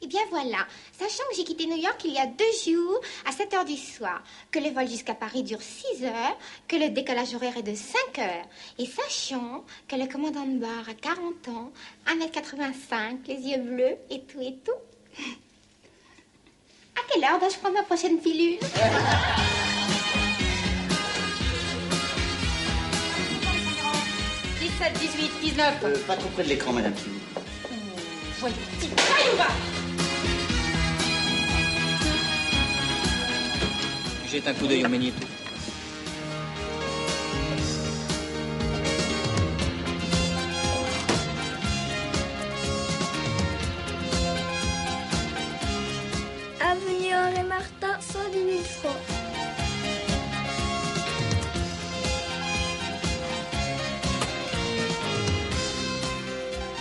Eh bien voilà, sachant que j'ai quitté New York il y a 2 jours à 7 heures du soir, que le vol jusqu'à Paris dure 6 heures, que le décollage horaire est de 5 heures, et sachant que le commandant de bord a 40 ans, 1m85, les yeux bleus et tout et tout. À quelle heure dois-je prendre ma prochaine pilule? 17, 18, 19. Pas trop près de l'écran, madame, s'il vous plaît. Voyons, allez, on va. Jette un coup d'œil au magnéto. Avenue Henri Martin, 110 000 francs.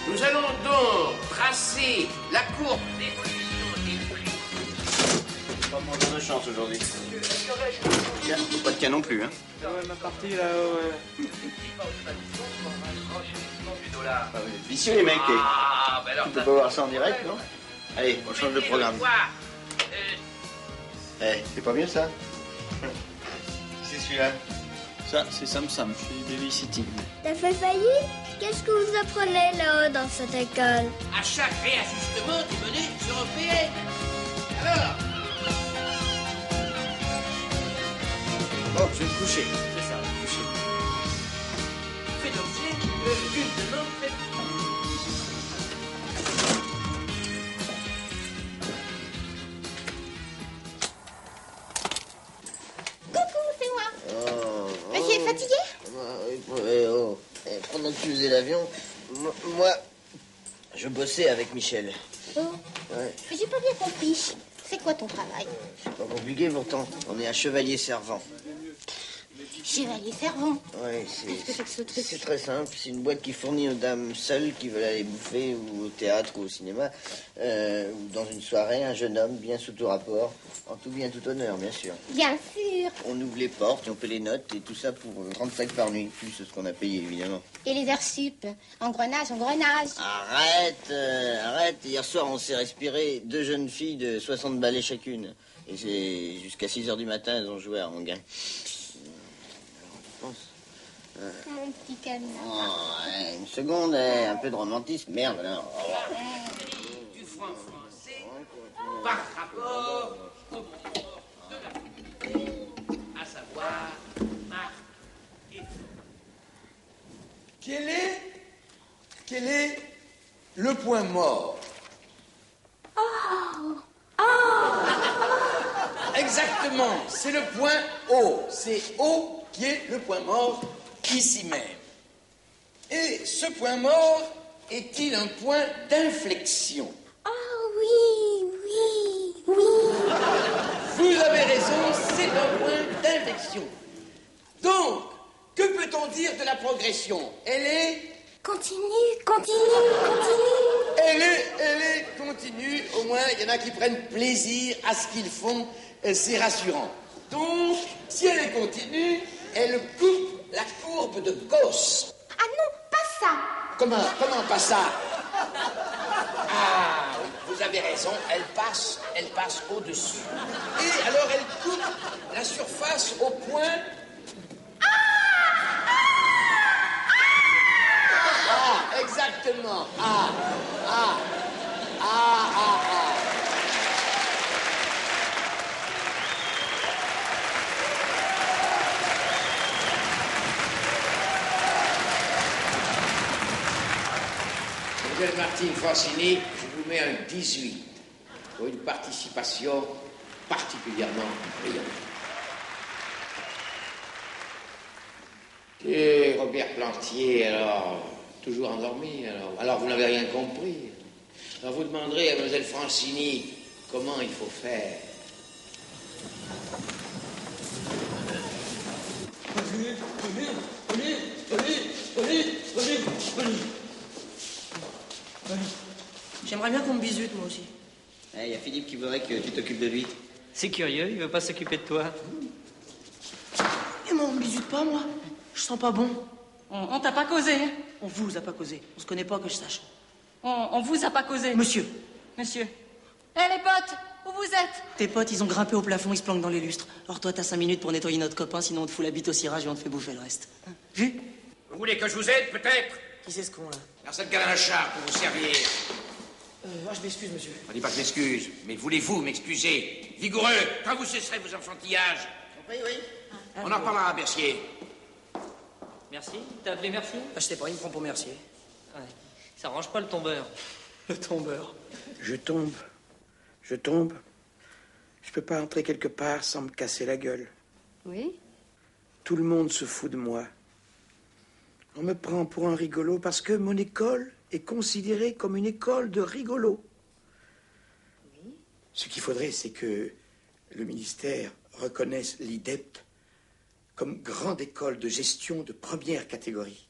Nous allons donc tracer la courbe d'évolution des prix. Pas mon jour de chance aujourd'hui. Pas de cas non plus, hein. Ouais, ma partie là-haut, ouais. Ah, vous êtes vicieux, les mecs. Ah, ben alors, Tu peux pas voir ça en direct, non? Allez, on change de programme. Eh, c'est pas bien ça? C'est celui-là. Ça, c'est Sam Sam, je suis babysitting. T'as fait faillite? Qu'est-ce que vous apprenez là-haut dans cette école? À chaque réajustement des monnaies européennes. Alors, Bon, je vais me coucher. c'est ça, coucher. Fait l'objet d'une demande faite. Coucou, c'est moi. Monsieur est fatigué? Pendant que tu faisais l'avion, moi, je bossais avec Michel. Oh, Ouais, mais j'ai pas bien compris. C'est quoi ton travail? c'est pas compliqué pourtant. On est un chevalier servant. Chevalier servant. Ouais, Qu'est-ce que c'est que ce truc? c'est très simple. C'est une boîte qui fournit aux dames seules qui veulent aller bouffer ou au théâtre ou au cinéma ou dans une soirée un jeune homme bien sous tout rapport, en tout bien tout honneur, bien sûr. Bien sûr. On ouvre les portes, et on paie les notes et tout ça pour 35 par nuit, plus ce qu'on a payé évidemment. Et les heures sup? Engrenage, engrenage. Arrête, arrête. Hier soir, on s'est respiré 2 jeunes filles de 60 balais chacune. Et c'est jusqu'à 6 heures du matin, elles ont joué à Ranguin. Mon petit canard. Oh, ouais, une seconde, un peu de romantisme. Merde, alors. Du franc français par rapport au montant de la monnaie, à savoir marque et franc. Quel est le point mort? Exactement, c'est le point O. C'est O qui est le point mort ici même. Et ce point mort est-il un point d'inflexion? Oh oui, oui, oui. Vous avez raison, c'est un point d'inflexion. Donc, que peut-on dire de la progression? Elle est... Continue, continue, continue. Elle est continue. Au moins, il y en a qui prennent plaisir à ce qu'ils font. C'est rassurant. Donc, si elle est continue, elle coupe la courbe de Gauss. Ah non, pas ça. Comment pas ça? Ah, oui, vous avez raison, elle passe au-dessus. Et alors, elle coupe la surface au point... Ah, exactement. Ah. Mademoiselle Martine Francini, je vous mets un 18 pour une participation particulièrement brillante. Et Robert Plantier, alors, toujours endormi, alors vous n'avez rien compris. Alors vous demanderez à Mademoiselle Francini comment il faut faire. J'aimerais bien qu'on me bisute, moi aussi. Il y a Philippe qui voudrait que tu t'occupes de lui. C'est curieux, il veut pas s'occuper de toi. Mais moi, on me bisute pas, moi. Je sens pas bon. On t'a pas causé, hein? On vous a pas causé. On se connaît pas, que je sache. On vous a pas causé. Monsieur, Eh, les potes, où vous êtes? Tes potes, ils ont grimpé au plafond, ils se planquent dans les lustres. Alors toi, t'as 5 minutes pour nettoyer notre copain, sinon on te fout la bite au cirage et on te fait bouffer le reste. Vu? Vous voulez que je vous aide, peut-être? Qui c'est ce con, là? Arsène Galanachard, pour vous servir. Je m'excuse, monsieur. On dit pas que je m'excuse, mais voulez-vous m'excuser? Vigoureux, quand vous cesserez vos enfantillages. Oui, oui. On en reparlera à Bercier. Merci. T'as appelé Merci? Je sais pas, il me prend pour Mercier. Ouais. Ça arrange pas le tombeur. Le tombeur. Je tombe. Je tombe. Je peux pas entrer quelque part sans me casser la gueule. Oui? Tout le monde se fout de moi. On me prend pour un rigolo parce que mon école est considérée comme une école de rigolos. Oui. Ce qu'il faudrait, c'est que le ministère reconnaisse l'IDEP comme grande école de gestion de première catégorie.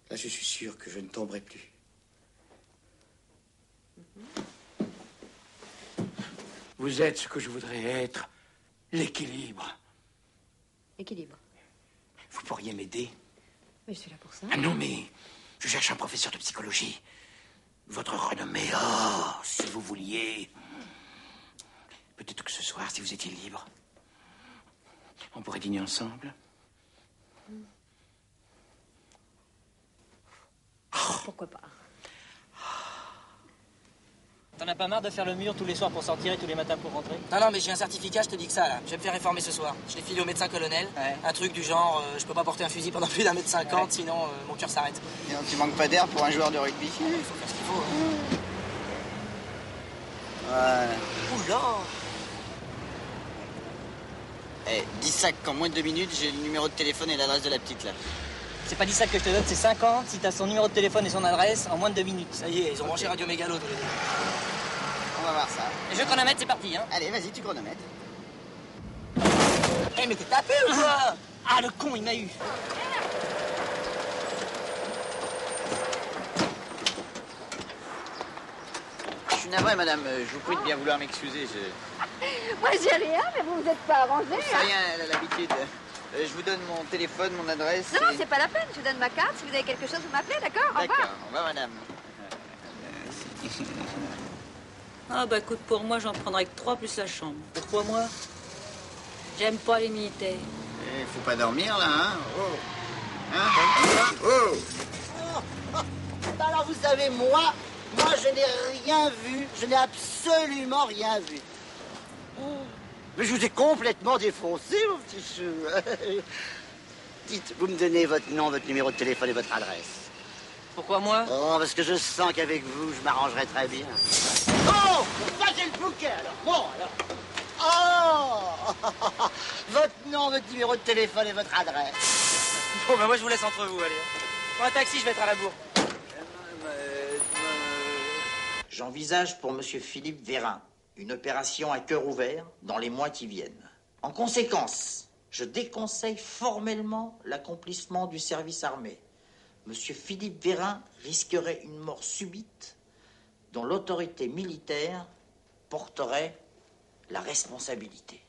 Là, je suis sûr que je ne tomberai plus. Vous êtes ce que je voudrais être, l'équilibre. Équilibre. Vous pourriez m'aider? Mais je suis là pour ça. Ah non, mais je cherche un professeur de psychologie. Votre renommée, oh, si vous vouliez. Peut-être que ce soir, si vous étiez libre, on pourrait dîner ensemble. Pourquoi pas? T'en as pas marre de faire le mur tous les soirs pour sortir et tous les matins pour rentrer? Non, mais j'ai un certificat, je te dis que ça, là. Je vais me faire réformer ce soir. Je l'ai filé au médecin-colonel. Ouais. Un truc du genre, je peux pas porter un fusil pendant plus d'1m50, ouais. Sinon mon cœur s'arrête. Et donc, tu manques pas d'air pour un joueur de rugby? Il faut faire ce qu'il faut. Hein. Voilà. Oula! Eh, dis ça qu'en moins de 2 minutes, j'ai le numéro de téléphone et l'adresse de la petite, là. C'est pas 10 sacs que je te donne, c'est 50 si t'as son numéro de téléphone et son adresse en moins de 2 minutes. Ça y est, ils ont branché Radio Mégalo tous les deux. On va voir ça. Et je chronomètre, c'est parti, hein. Allez, vas-y, tu chronomètres. Eh, mais t'es tapé ou quoi? Ah, le con, il m'a eu. Je suis navré, madame. Je vous prie de bien vouloir m'excuser. Moi, j'ai rien, mais vous vous êtes pas arrangé. C'est rien, elle a l'habitude. Je vous donne mon téléphone, mon adresse. Non, c'est pas la peine. Je vous donne ma carte. Si vous avez quelque chose, vous m'appelez, d'accord? Au revoir. D'accord, au revoir, madame. Ah bah écoute, pour moi, j'en prendrais que 3 plus la chambre. Pourquoi moi? J'aime pas les militaires. Eh, faut pas dormir, là, hein? Oh! Hein? Oh! Alors, vous savez, moi, je n'ai rien vu. Je n'ai absolument rien vu. Mais je vous ai complètement défoncé, mon petit chou. Dites, vous me donnez votre nom, votre numéro de téléphone et votre adresse. Pourquoi moi? Oh, parce que je sens qu'avec vous, je m'arrangerai très bien. Oh! Bah, j'ai le bouquet, alors. Bon, alors. Oh! Votre nom, votre numéro de téléphone et votre adresse. Bon, bah moi, je vous laisse entre vous, allez. Pour un taxi, je vais être à la bourre. J'envisage pour monsieur Philippe Vérin une opération à cœur ouvert dans les mois qui viennent. En conséquence, je déconseille formellement l'accomplissement du service armé. Monsieur Philippe Vérin risquerait une mort subite dont l'autorité militaire porterait la responsabilité.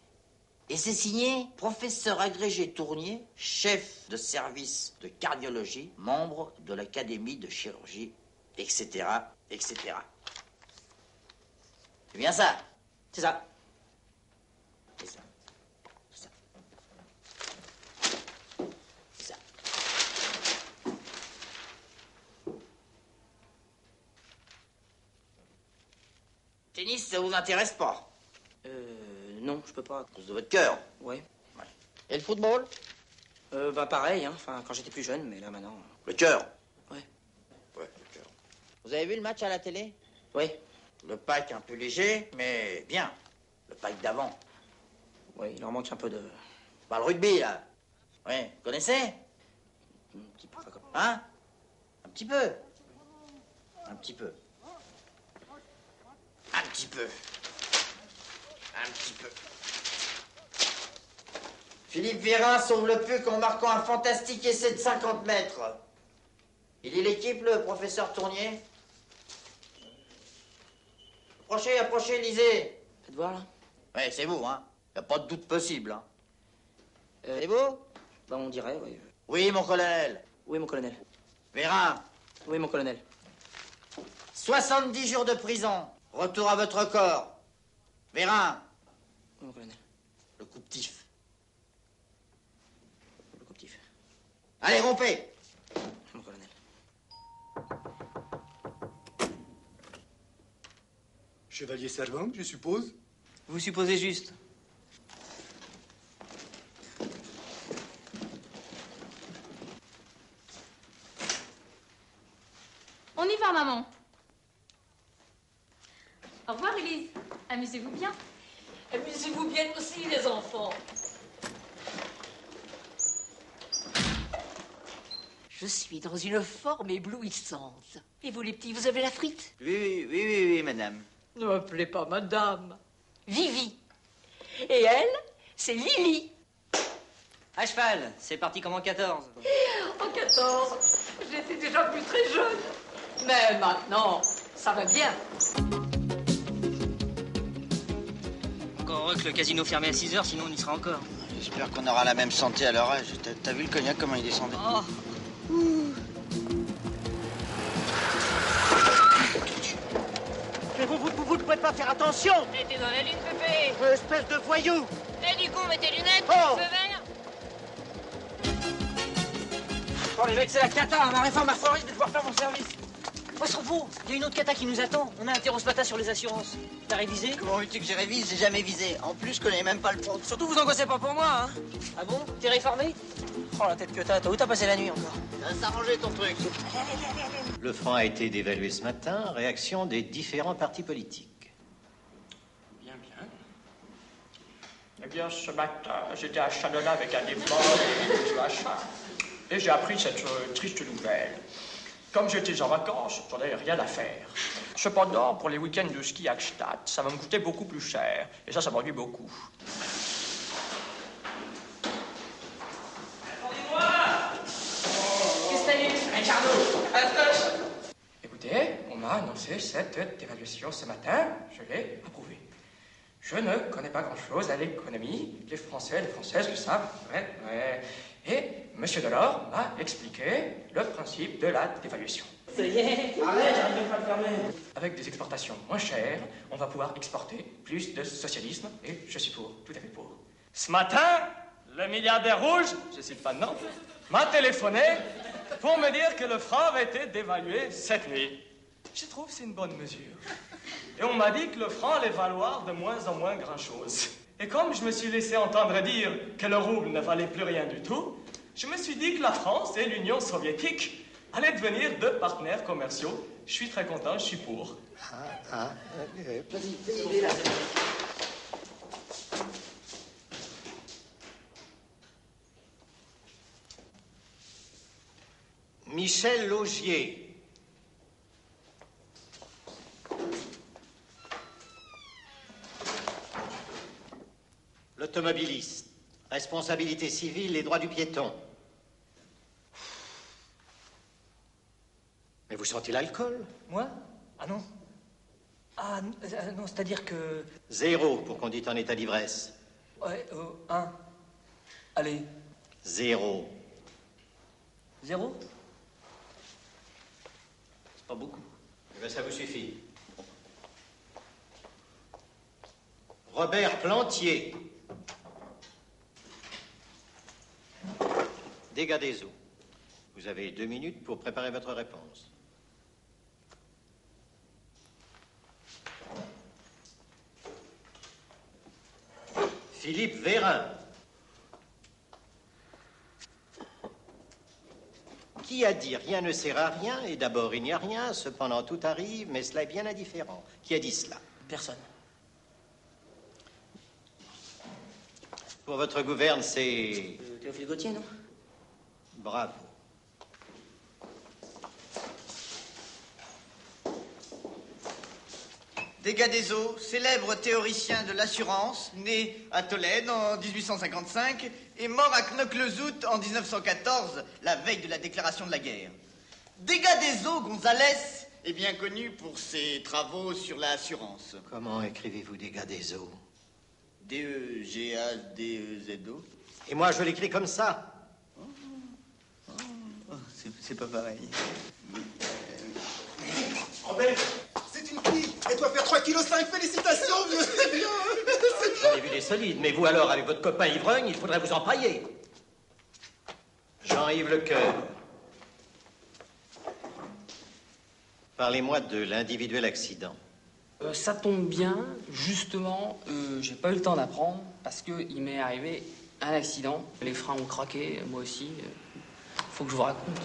Et c'est signé professeur agrégé Tournier, chef de service de cardiologie, membre de l'Académie de chirurgie, etc., etc. C'est bien ça? C'est ça. C'est ça. C'est ça. C'est ça. Tennis, ça vous intéresse pas? Non, je peux pas. À cause de votre cœur? Ouais. Et le football? Bah pareil, hein. Enfin, quand j'étais plus jeune, mais là, maintenant... Le cœur? Ouais. Ouais, le cœur. Vous avez vu le match à la télé? Ouais. Le pack un peu léger, mais bien. Le pack d'avant. Ouais, il leur manque un peu de... Bah, le rugby, là. Oui, vous connaissez? Un petit peu, enfin, comme... Hein? Un petit peu. Un petit peu. Un petit peu. Un petit peu. Philippe Vérin sauve le puck en marquant un fantastique essai de 50 mètres. Il est l'équipe, le professeur Tournier? Approchez, lisez. Faites voir, là. Oui, c'est vous, hein. Y a pas de doute possible, hein. C'est vous? Bah, on dirait, oui. Oui, mon colonel. Oui, mon colonel. Vérin. Oui, mon colonel. 70 jours de prison. Retour à votre corps. Vérin. Mon colonel. Le coupe-tif. Le coupe-tif. Allez, rompez. Mon colonel. Chevalier servant, je suppose. Vous supposez juste. On y va, maman. Au revoir, Élise. Amusez-vous bien. Amusez-vous bien aussi, les enfants. Je suis dans une forme éblouissante. Et vous, les petits, vous avez la frite? Oui, madame. Ne m'appelez pas madame. Vivi. Et elle, c'est Lily. À cheval, c'est parti comme en 14. En 14, j'étais déjà plus très jeune. Mais maintenant, ça va bien. Encore heureux que le casino fermait à 6h, sinon on y sera encore. J'espère qu'on aura la même santé à leur âge. T'as vu le cognac, comment il descendait? Oh. Mais vous ne pouvez pas faire attention. Mettez dans la lune, Pépé. Espèce de voyou. Et du coup, mettez lunettes, Oh. feu vert. Oh les mecs, c'est la cata, ma réforme a foiré, je vais devoir faire mon service. On se retrouve, il y a une autre cata qui nous attend. On a un terreau ce matin sur les assurances. T'as révisé? Comment veux-tu que j'ai révisé? J'ai jamais visé. En plus, je connais même pas le fond. Surtout, vous angoissez pas pour moi, hein? Ah bon? T'es réformé? Oh la tête que t'as où t'as passé la nuit encore? Ça va s'arranger ton truc. Le franc a été dévalué ce matin, réaction des différents partis politiques. Bien. Eh bien, ce matin, j'étais à Chanola avec un des membres du achat et j'ai appris cette triste nouvelle. Comme j'étais en vacances, j'en avais rien à faire. Cependant, pour les week-ends de ski à Gstaad, ça va me coûter beaucoup plus cher. Et ça m'ennuie beaucoup. Qu'est-ce que t'as eu? Un carnot. Écoutez, on m'a annoncé cette dévaluation ce matin. Je l'ai approuvée. Je ne connais pas grand-chose à l'économie. Les Français et les Françaises le savent. Ouais. Et M. Delors m'a expliqué le principe de la dévaluation. Ça y est. Arrête, j'arrive pas à le fermer. Avec des exportations moins chères, on va pouvoir exporter plus de socialisme et je suis pour, tout à fait pour. Ce matin, le milliardaire rouge, je cite pas de nom, m'a téléphoné pour me dire que le franc avait été dévalué cette nuit. Je trouve que c'est une bonne mesure. Et on m'a dit que le franc allait valoir de moins en moins grand-chose. Et comme je me suis laissé entendre dire que le rouble ne valait plus rien du tout, je me suis dit que la France et l'Union soviétique allaient devenir deux partenaires commerciaux. Je suis très content, je suis pour. Michel Laugier. L'automobiliste. Responsabilité civile et droits du piéton. Mais vous sentez l'alcool? Moi? Ah non. Ah non, c'est-à-dire que... 0 pour conduite en état d'ivresse. Ouais, 1. Allez. 0. 0? C'est pas beaucoup. Eh bien, ça vous suffit. Robert Plantier. Dégâts des eaux. Vous avez 2 minutes pour préparer votre réponse. Philippe Vérin. Qui a dit rien ne sert à rien, et d'abord il n'y a rien, cependant tout arrive, mais cela est bien indifférent. Qui a dit cela? Personne. Pour votre gouverne, c'est... Théophile Gautier, non? Bravo. Dégâts des eaux, célèbre théoricien de l'assurance, né à Tolède en 1855 et mort à Knokke-le-Zout en 1914, la veille de la déclaration de la guerre. Dégâts des eaux, Gonzalez est bien connu pour ses travaux sur l'assurance. Comment écrivez-vous dégâts des eaux? D-E-G-A-D-E-Z-O. Et moi, je l'écris comme ça. C'est pas pareil. Robert, c'est une fille. Elle doit faire 3,5 kg. Félicitations, vieux, c'est bien. J'en ai vu des solides, mais vous alors, avec votre copain ivrogne, il faudrait vous empailler. Jean-Yves Lecoeur. Parlez-moi de l'individuel accident. Ça tombe bien, justement, j'ai pas eu le temps d'apprendre parce qu'il m'est arrivé un accident. Les freins ont craqué, moi aussi. Faut que je vous raconte.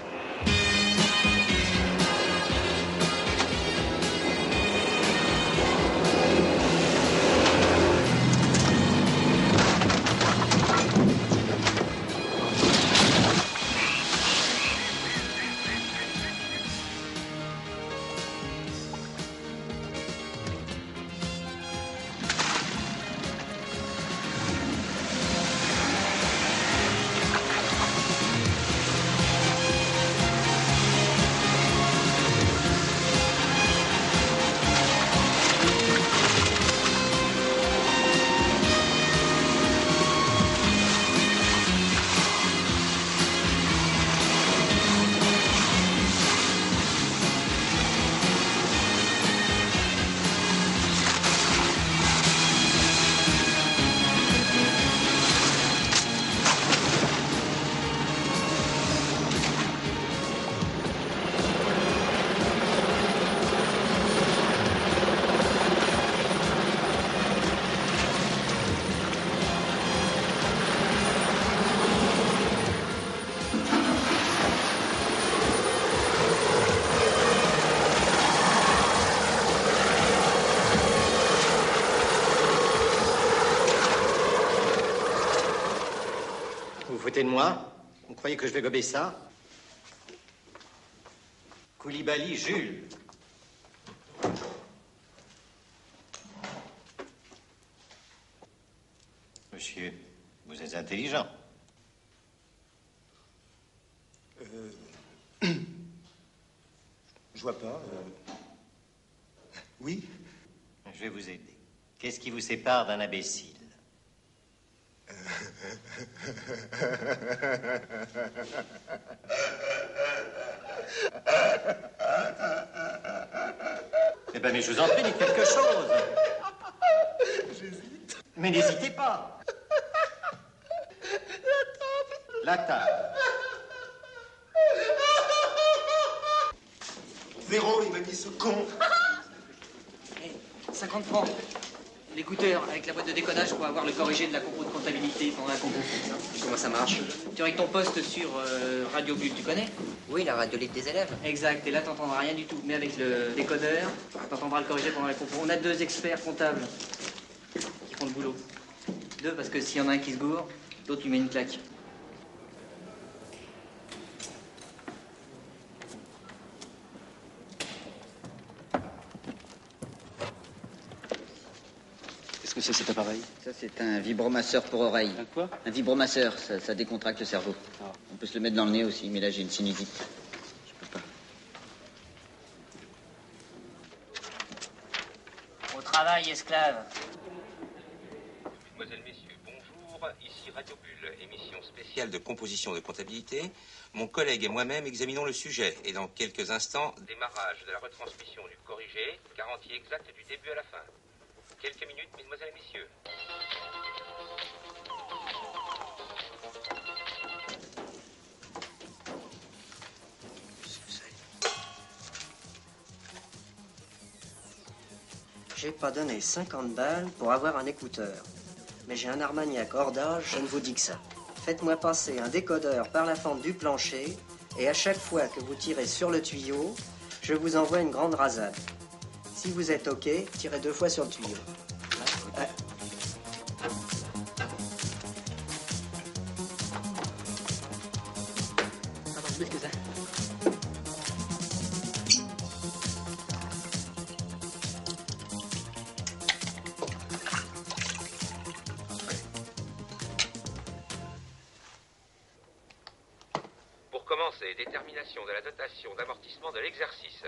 De moi? Vous croyez que je vais gober ça? Koulibaly, Jules. Monsieur, vous êtes intelligent. Je vois pas. Oui? Je vais vous aider. Qu'est-ce qui vous sépare d'un imbécile? Eh ben, mais je vous en prie, dites quelque chose. J'hésite. Mais n'hésitez pas. La table. Véro, il m'a mis ce con. 50 francs. L'écouteur avec la boîte de décodage pour avoir le corrigé de la compo de comptabilité pendant la compo. Comment ça marche? Tu règles ton poste sur Radio Bulle, tu connais? Oui, la radio libre des élèves. Exact, et là t'entendras rien du tout. Mais avec le décodeur, t'entendras le corrigé pendant la compo. On a 2 experts comptables qui font le boulot. 2 parce que s'il y en a un qui se gourre, l'autre lui met une claque. Qu'est-ce que c'est cet appareil? Ça, c'est un vibromasseur pour oreille. Un quoi? Un vibromasseur, ça décontracte le cerveau. Ah. On peut se le mettre dans le nez aussi, mais là, j'ai une sinusite. Je peux pas. Au travail, esclave. Mesdemoiselles, Messieurs, bonjour. Ici Radio Bulle, émission spéciale de composition de comptabilité. Mon collègue et moi-même examinons le sujet. Et dans quelques instants, démarrage de la retransmission du corrigé, garantie exacte du début à la fin. Quelques minutes, mesdemoiselles et messieurs. J'ai pas donné 50 balles pour avoir un écouteur. Mais j'ai un Armagnac hors d'âge, je ne vous dis que ça. Faites-moi passer un décodeur par la fente du plancher, et à chaque fois que vous tirez sur le tuyau, je vous envoie une grande rasade. Si vous êtes OK, tirez 2 fois sur le tuyau. Ouais. Attends, plus que ça. Pour commencer, détermination de la dotation d'amortissement de l'exercice.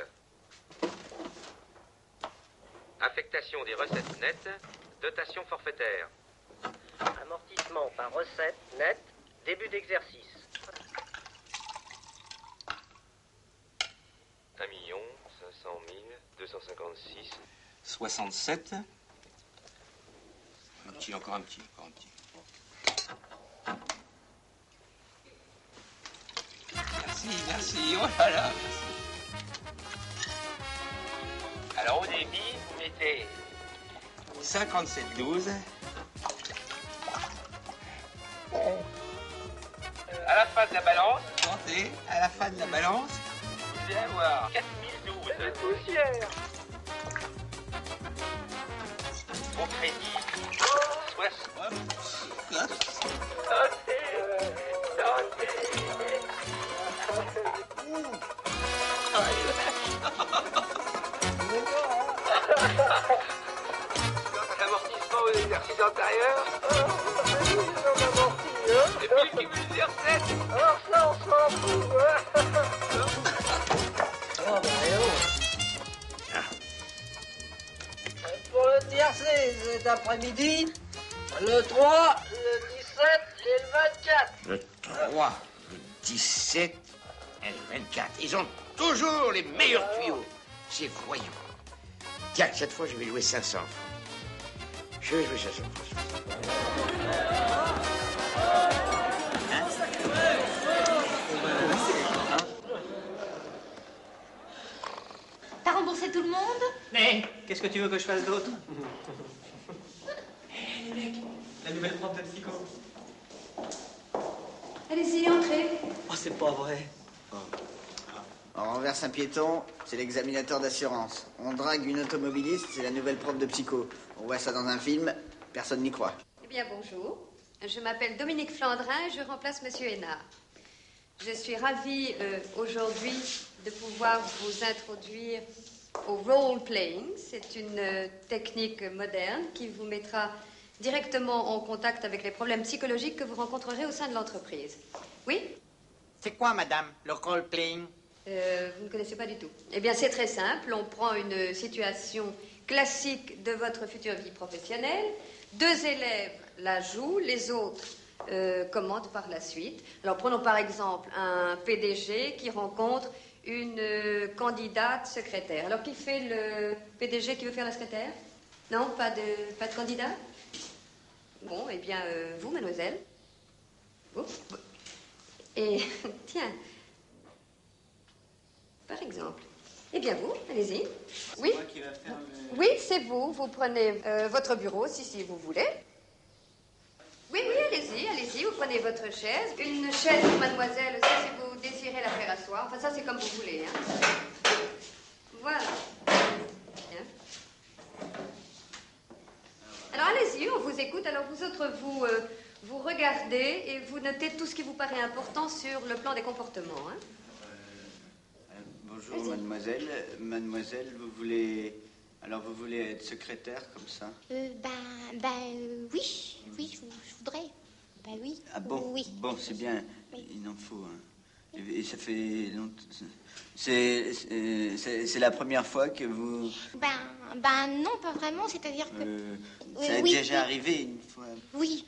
Affectation des recettes nettes, dotation forfaitaire. Amortissement par recette nette, début d'exercice. 1 500 256 67. Encore un petit. Merci, oh là là. Alors au débit, vous mettez 57,12. À la fin de la balance, comptez, à la fin de la balance, vous allez avoir 4012. C'est poussière. Au crédit, 60. L'amortissement aux exercices antérieurs. Et puis le cumul des recettes. Alors ça, on s'en fout. Pour le tiercé, cet après-midi, le 3, le 17 et le 24. Le 3, le 17 et le 24. Ils ont toujours les meilleurs tuyaux. C'est voyant. Tiens, cette fois, je vais jouer 500 francs. Je vais jouer 500 francs. T'as remboursé tout le monde? Mais qu'est-ce que tu veux que je fasse d'autre? Hé, les mecs, la nouvelle prof de psycho. Allez-y, entrez. Oh, c'est pas vrai. On renverse un piéton, c'est l'examinateur d'assurance. On drague une automobiliste, c'est la nouvelle prof de psycho. On voit ça dans un film, personne n'y croit. Eh bien, bonjour. Je m'appelle Dominique Flandrin et je remplace Monsieur Hénard. Je suis ravie aujourd'hui de pouvoir vous introduire au role-playing. C'est une technique moderne qui vous mettra directement en contact avec les problèmes psychologiques que vous rencontrerez au sein de l'entreprise. Oui? C'est quoi, madame, le role-playing? Vous ne connaissez pas du tout. Eh bien, c'est très simple. On prend une situation classique de votre future vie professionnelle. 2 élèves la jouent, les autres commandent par la suite. Alors, prenons par exemple un PDG qui rencontre une candidate secrétaire. Alors, qui fait le PDG qui veut faire la secrétaire? Non, pas de candidat? Bon, eh bien, vous, mademoiselle. Vous. Et, tiens... Par exemple. Eh bien, vous, allez-y. Oui. C'est moi qui va faire le... Oui, c'est vous. Vous prenez votre bureau, si vous voulez. Oui, allez-y. Vous prenez votre chaise. Une chaise pour mademoiselle, ça, si vous désirez la faire asseoir. Enfin, ça, c'est comme vous voulez. Hein. Voilà. Bien. Alors, allez-y, on vous écoute. Alors, vous autres, vous regardez et vous notez tout ce qui vous paraît important sur le plan des comportements. Hein. Bonjour, mademoiselle. Mademoiselle, vous voulez être secrétaire comme ça? Oui, je voudrais. Oui. Ah bon? Oui. Bon, c'est bien. Oui. Il en faut. Hein. Et ça fait longtemps. C'est la première fois que vous... Non, pas vraiment. C'est-à-dire que... ça a déjà arrivé une fois. Oui.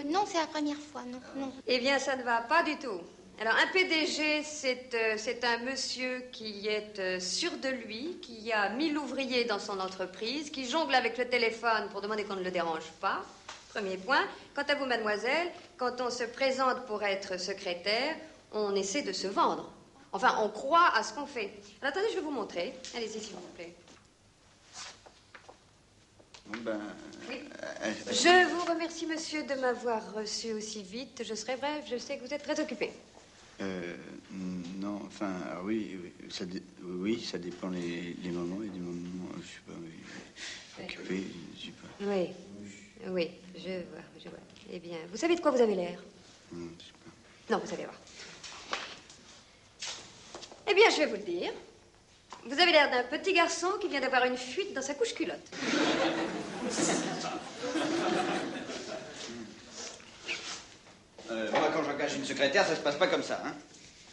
Non, c'est la première fois, non. Eh bien, ça ne va pas du tout. Alors, un PDG, c'est un monsieur qui est sûr de lui, qui a 1000 ouvriers dans son entreprise, qui jongle avec le téléphone pour demander qu'on ne le dérange pas. Premier point. Quant à vous, mademoiselle, quand on se présente pour être secrétaire, on essaie de se vendre. Enfin, on croit à ce qu'on fait. Alors, attendez, je vais vous montrer. Allez-y, s'il vous plaît. Oui. Je vous remercie, monsieur, de m'avoir reçu aussi vite. Je serai bref, je sais que vous êtes très occupé. Non, enfin, oui, ça dépend les moments et des moments, je sais pas, occupé, je sais pas. Oui, je vois. Eh bien, vous savez de quoi vous avez l'air? Je sais pas. Non, vous allez voir. Eh bien, je vais vous le dire. Vous avez l'air d'un petit garçon qui vient d'avoir une fuite dans sa couche culotte. Moi, quand j'engage une secrétaire, ça se passe pas comme ça, hein.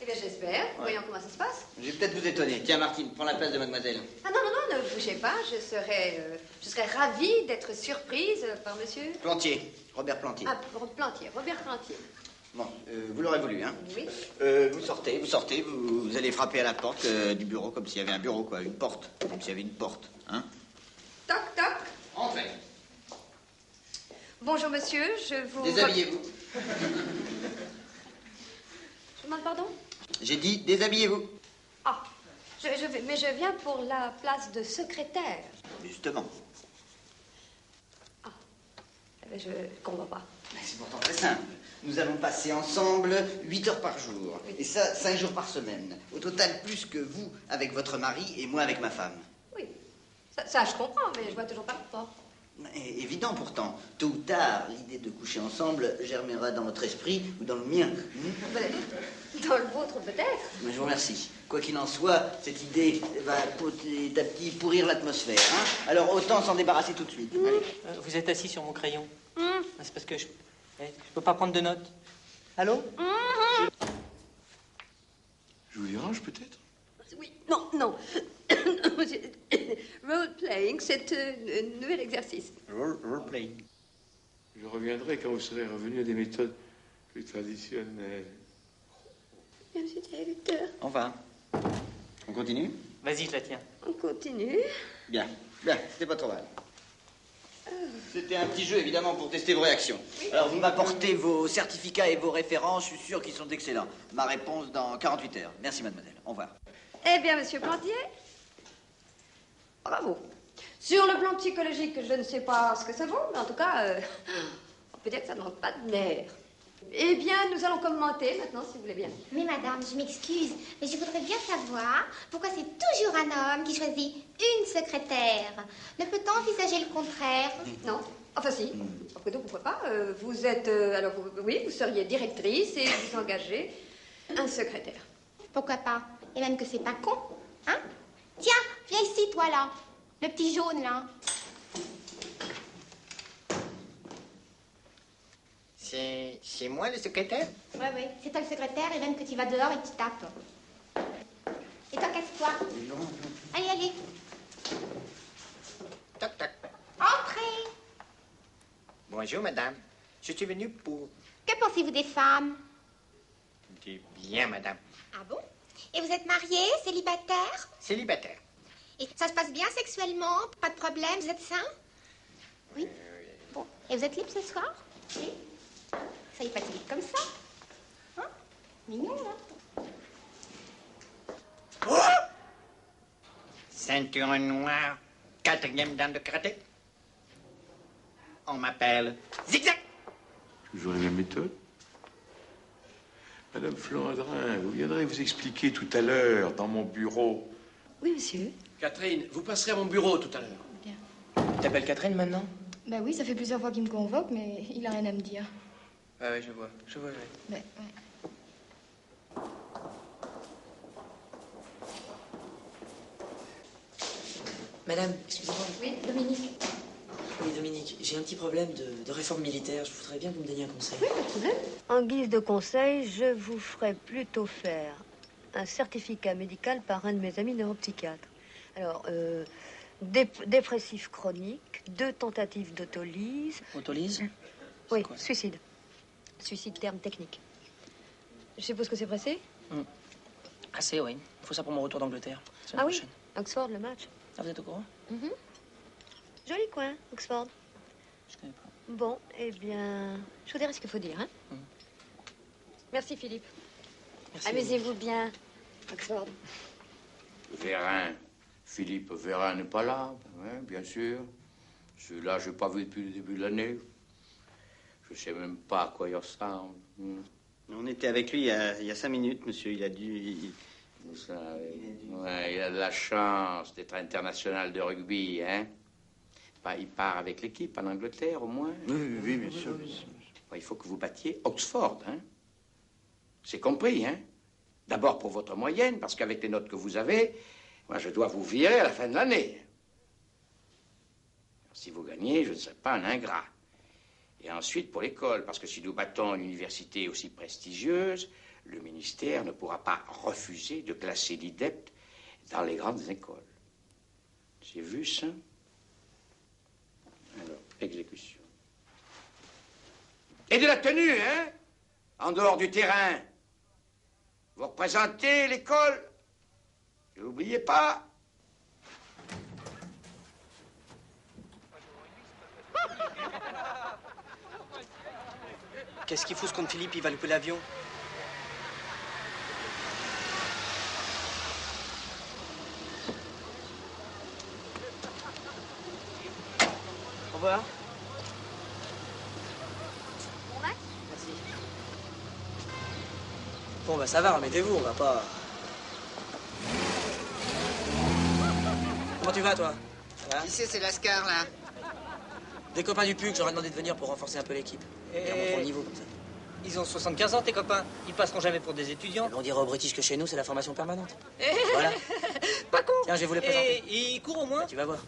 Eh bien, j'espère. Voyons comment ça se passe. Je vais peut-être vous étonner. Tiens, Martine, prends la place de mademoiselle. Ah non, ne bougez pas. Je serais ravie d'être surprise par monsieur... Plantier, Robert Plantier. Ah, Robert Plantier. Bon, vous l'aurez voulu, hein. Oui. Vous sortez, vous allez frapper à la porte du bureau, comme s'il y avait un bureau, quoi, une porte, comme s'il y avait une porte, hein. Bonjour, monsieur, je vous... Déshabillez-vous. Je demande pardon? J'ai dit déshabillez-vous. Ah, mais je viens pour la place de secrétaire. Justement. Eh bien, je comprends pas. C'est pourtant très simple. Nous allons passer ensemble 8 heures par jour. Et ça, 5 jours par semaine. Au total, plus que vous avec votre mari et moi avec ma femme. Oui, ça je comprends, mais je vois toujours pas le rapport. Évident pourtant. Tôt ou tard, l'idée de coucher ensemble germera dans votre esprit ou dans le mien. Dans le vôtre, peut-être. Mais je vous remercie. Quoi qu'il en soit, cette idée va petit à petit pourrir l'atmosphère. Hein. Alors autant s'en débarrasser tout de suite. Allez. Vous êtes assis sur mon crayon. C'est parce que je peux pas prendre de notes. Allô? Je vous dérange peut-être? Oui, non. Role-playing, c'est un nouvel exercice. Role-playing. Je reviendrai quand vous serez revenu à des méthodes plus traditionnelles. Bien, monsieur le directeur. On va. On continue? Vas-y, je la tiens. On continue. Bien, c'était pas trop mal. C'était un petit jeu, évidemment, pour tester vos réactions. Alors, vous m'apportez vos certificats et vos références, je suis sûr qu'ils sont excellents. Ma réponse dans 48 heures. Merci, mademoiselle. Au revoir. Eh bien, monsieur Plantier, bravo. Sur le plan psychologique, je ne sais pas ce que ça vaut, mais en tout cas, on peut dire que ça ne manque pas de nerfs. Eh bien, nous allons commenter maintenant, si vous voulez bien. Mais madame, je m'excuse, mais je voudrais bien savoir pourquoi c'est toujours un homme qui choisit une secrétaire. Ne peut-on envisager le contraire? Non. Enfin, si. Après tout, pourquoi pas? Vous êtes... oui, vous seriez directrice et vous engagez un secrétaire. Pourquoi pas? Et même que c'est pas con, hein? Tiens, viens ici, toi, là. Le petit jaune, là. C'est moi le secrétaire? Oui, c'est toi le secrétaire et même que tu vas dehors et que tu tapes. Et toi, casse-toi. Non. Allez. Toc, toc. Entrez. Bonjour, madame. Je suis venu pour... Que pensez-vous des femmes? Du bien, madame. Ah bon? Et vous êtes marié, célibataire? Célibataire. Et ça se passe bien sexuellement? Pas de problème? Vous êtes sain? Oui? Bon. Et vous êtes libre ce soir? Oui? Ça y est pas si vite comme ça. Hein? Mignon, hein? Ceinture noire, 4e dan de karaté. On m'appelle Zigzag. Toujours la même méthode? Madame Flandrin, vous viendrez vous expliquer tout à l'heure dans mon bureau. Oui, monsieur. Catherine, vous passerez à mon bureau tout à l'heure. Bien. Tu t'appelles Catherine maintenant? Bah oui, ça fait plusieurs fois qu'il me convoque, mais il a rien à me dire. Ah oui, je vois. Ouais. Madame, excusez-moi. Oui, Dominique. Oui, Dominique, j'ai un petit problème de réforme militaire. Je voudrais bien que vous me donniez un conseil. Oui, pas de problème. En guise de conseil, je vous ferai plutôt faire un certificat médical par un de mes amis neuropsychiatres. Alors, dépressif chronique, 2 tentatives d'autolyse. Autolyse? Oui, suicide. Suicide, terme technique. Je suppose que c'est pressé? Assez, oui. Il faut ça pour mon retour d'Angleterre. Ah oui, Oxford, le match. Ah, vous êtes au courant? Joli coin, Oxford. Je connais pas. Bon, eh bien, je vous dirai ce qu'il faut dire, hein. Merci, Philippe. Merci. Amusez-vous bien, Oxford. Vérin. Philippe Vérin n'est pas là, hein, bien sûr. Celui-là, je n'ai pas vu depuis le début de l'année. Je ne sais même pas à quoi il ressemble. On était avec lui il y a 5 minutes, monsieur. Il a dû... Vous savez, ouais, il a de la chance d'être international de rugby, hein. Bah, il part avec l'équipe en Angleterre, au moins. Oui, bien sûr. Bah, il faut que vous battiez Oxford, hein. C'est compris, hein. D'abord pour votre moyenne, parce qu'avec les notes que vous avez, moi, je dois vous virer à la fin de l'année. Si vous gagnez, je ne serai pas un ingrat. Et ensuite pour l'école, parce que si nous battons une université aussi prestigieuse, le ministère ne pourra pas refuser de classer l'IDEP dans les grandes écoles. C'est vu, ça? Alors, exécution. Et de la tenue, hein? En dehors du terrain. Vous représentez l'école. N'oubliez pas. Qu'est-ce qu'il fout ce compte Philippe? Il va louper l'avion. Au revoir. Merci. Bon, bah ça va, remettez-vous, on va pas... Comment tu vas, toi? Qui c'est Lascar, là? Des copains du PUC, j'aurais demandé de venir pour renforcer un peu l'équipe. Et remonter le niveau, comme ça. Ils ont 75 ans, tes copains. Ils passeront jamais pour des étudiants. On dirait aux British que chez nous, c'est la formation permanente. Voilà. Pas con. Tiens, je vais vous les présenter. Ils courent au moins? Bah, tu vas voir.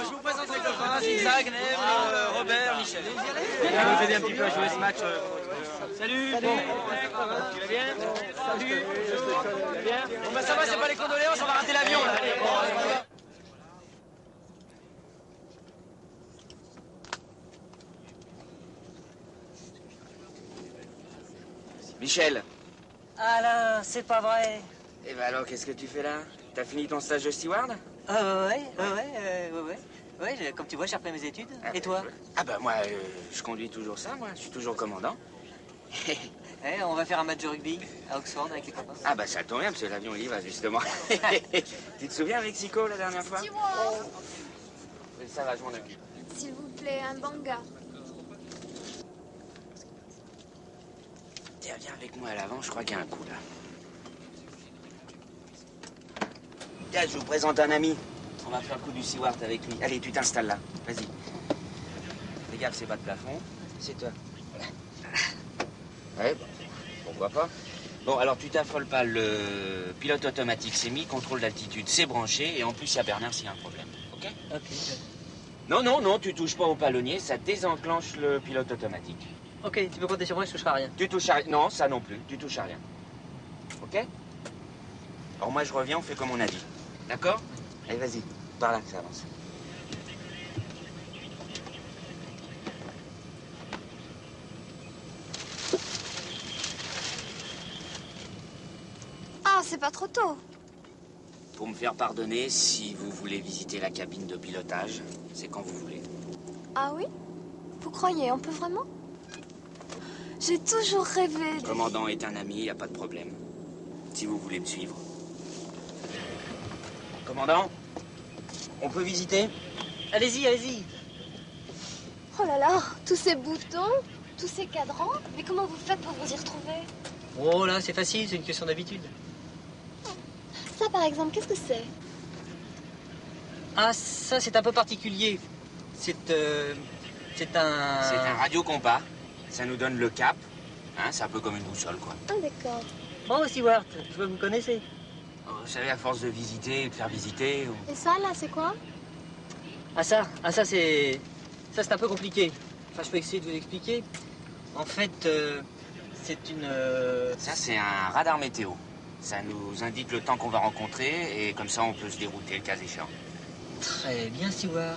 Je vous présente les copains, Zigzag, Nègre, Robert, Michel. Viens nous aider un petit peu à jouer ce match. Salut, tu vas bien? Salut, tu vas bien? Bon bah ça va, c'est pas les condoléances, on va rater l'avion là. Michel. Alain, c'est pas vrai. Eh ben alors, qu'est-ce que tu fais là? T'as fini ton stage de steward? Ouais, comme tu vois, j'ai repris mes études. Ah, Et toi? Ah bah moi, je conduis toujours ça, moi. Je suis toujours commandant. On va faire un match de rugby à Oxford avec les copains. Ah bah ça tombe bien, parce que l'avion il y va, justement. Tu te souviens à Mexico, la dernière fois? Oui, ça va, je m'en occupe. S'il vous plaît, un banga. Tiens, viens avec moi à l'avant, je crois qu'il y a un coup, là. Tiens, je vous présente un ami. On va faire le coup du Seward avec lui. Allez, tu t'installes là. Vas-y. Fais gaffe, c'est pas de plafond. C'est toi. Ouais, bon, pourquoi pas. Bon, alors tu t'affoles pas. Le pilote automatique s'est mis, contrôle d'altitude, c'est branché. Et en plus, il y a Bernard s'il y a un problème. OK? Ok. Non, tu touches pas au palonnier. Ça désenclenche le pilote automatique. Ok, tu peux compter sur moi, je toucherai à rien. Tu touches à rien. Non, ça non plus. Tu touches à rien. OK? Alors moi, je reviens, on fait comme on a dit. D'accord? Allez, vas-y. Par là que ça avance. Ah, c'est pas trop tôt. Pour me faire pardonner, si vous voulez visiter la cabine de pilotage, c'est quand vous voulez. Ah oui? Vous croyez, on peut vraiment? J'ai toujours rêvé Le commandant est un ami, y a pas de problème. Si vous voulez me suivre. Commandant, on peut visiter? Allez-y, allez-y. Oh là là, tous ces boutons, tous ces cadrans. Mais comment vous faites pour vous y retrouver? Oh là, c'est facile, c'est une question d'habitude. Ça, par exemple, qu'est-ce que c'est? Ah, ça, c'est un peu particulier. C'est un... C'est un radio-compas. Ça nous donne le cap. Hein, c'est un peu comme une boussole, quoi. Ah, d'accord. Bon, Stewart, je vois que vous connaissez. Vous savez, à force de visiter, de faire visiter... Et ça, là, c'est quoi? Ça, c'est un peu compliqué. Enfin, je peux essayer de vous expliquer. En fait, c'est une... Ça, c'est un radar météo. Ça nous indique le temps qu'on va rencontrer et comme ça, on peut se dérouter le cas échéant. Très bien, Stewart.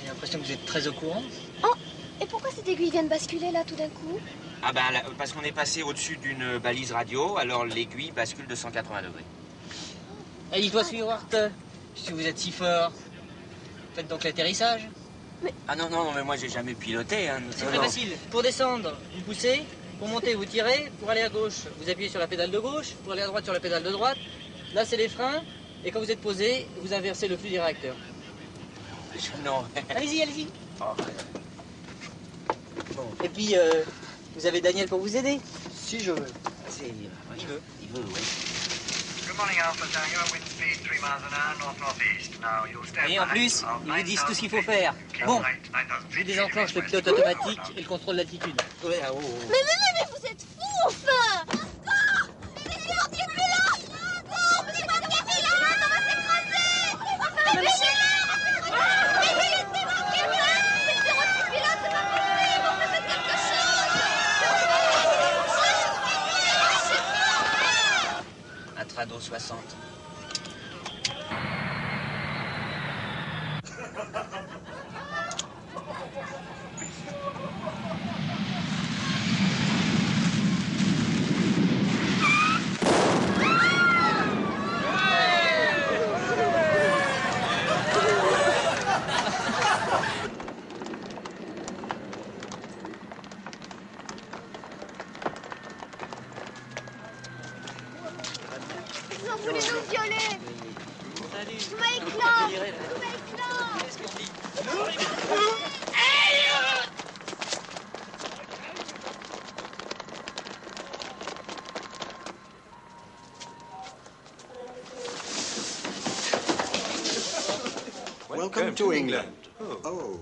J'ai l'impression que vous êtes très au courant. Oh, et pourquoi cette aiguille vient de basculer, là, tout d'un coup? Ah ben, parce qu'on est passé au-dessus d'une balise radio, alors l'aiguille bascule de 180 degrés. Et dis-toi, Stewart, si vous êtes si fort, faites donc l'atterrissage. Mais... Ah non, mais moi, j'ai jamais piloté. Hein. C'est très facile. Pour descendre, vous poussez. Pour monter, vous tirez. Pour aller à gauche, vous appuyez sur la pédale de gauche. Pour aller à droite, sur la pédale de droite. Là, c'est les freins. Et quand vous êtes posé, vous inversez le flux des réacteurs. Non. Allez-y, allez-y. Oh. Bon. Et puis, vous avez Daniel pour vous aider. Si je veux. Il veut, oui. Good morning, Alpha Tango. Wind speed 3 miles an hour, north-northeast. Now, you'll stand Et en plus, ils vous disent tout ce qu'il faut faire. Bon, je désenclenche le pilote automatique et le contrôle d'altitude. Ouais, oh. Mais vous êtes fous, enfin! Encore! Mais on dit plus là! Non, mais c'est pas de café là! On va s'écraser! Enfin, dépêchez-la! Mais laissez-moi quelqu'un! C'est le zéro pilote, c'est pas possible! On peut faire quelque chose! Un Trado 60. sont voulu nous violer. Tout m'éclate. Tout m'éclate. Welcome to England. Oh.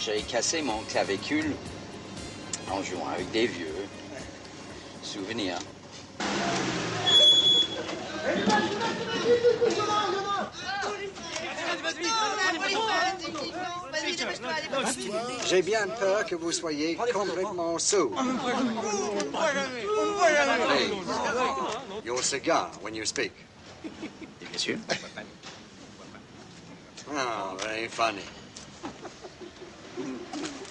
J'ai cassé mon clavicule en jouant avec des vieux souvenirs. J'ai bien peur que vous soyez complètement sourd. Hey, your cigar when you speak. Bien sûr. Oh, very funny.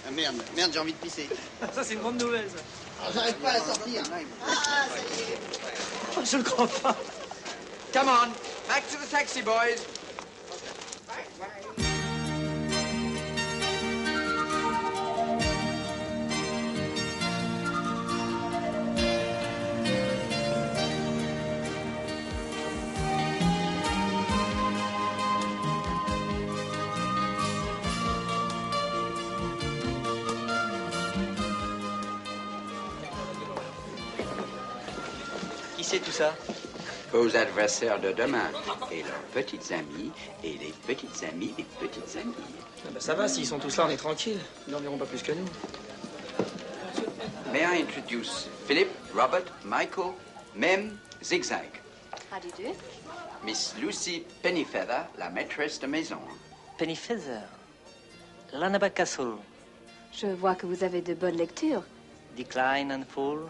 Ah merde, j'ai envie de pisser. Ça, c'est une grande nouvelle, ça. Ah, j'arrive pas à la sortir. Ah, ça y est. Oh, je le crois pas. Come on, back to the taxi, boys. Qui c'est tout ça? Vos adversaires de demain et leurs petites amies et les petites amies des petites amies. Ah bah ça va, s'ils sont tous là, on est tranquille. Ils n'en verront pas plus que nous. May I introduce Philip, Robert, Michael, Mem, Zigzag. How do you do? Miss Lucy Pennyfeather, la maîtresse de maison. Pennyfeather. Lanabac Castle. Je vois que vous avez de bonnes lectures. Decline and Fall.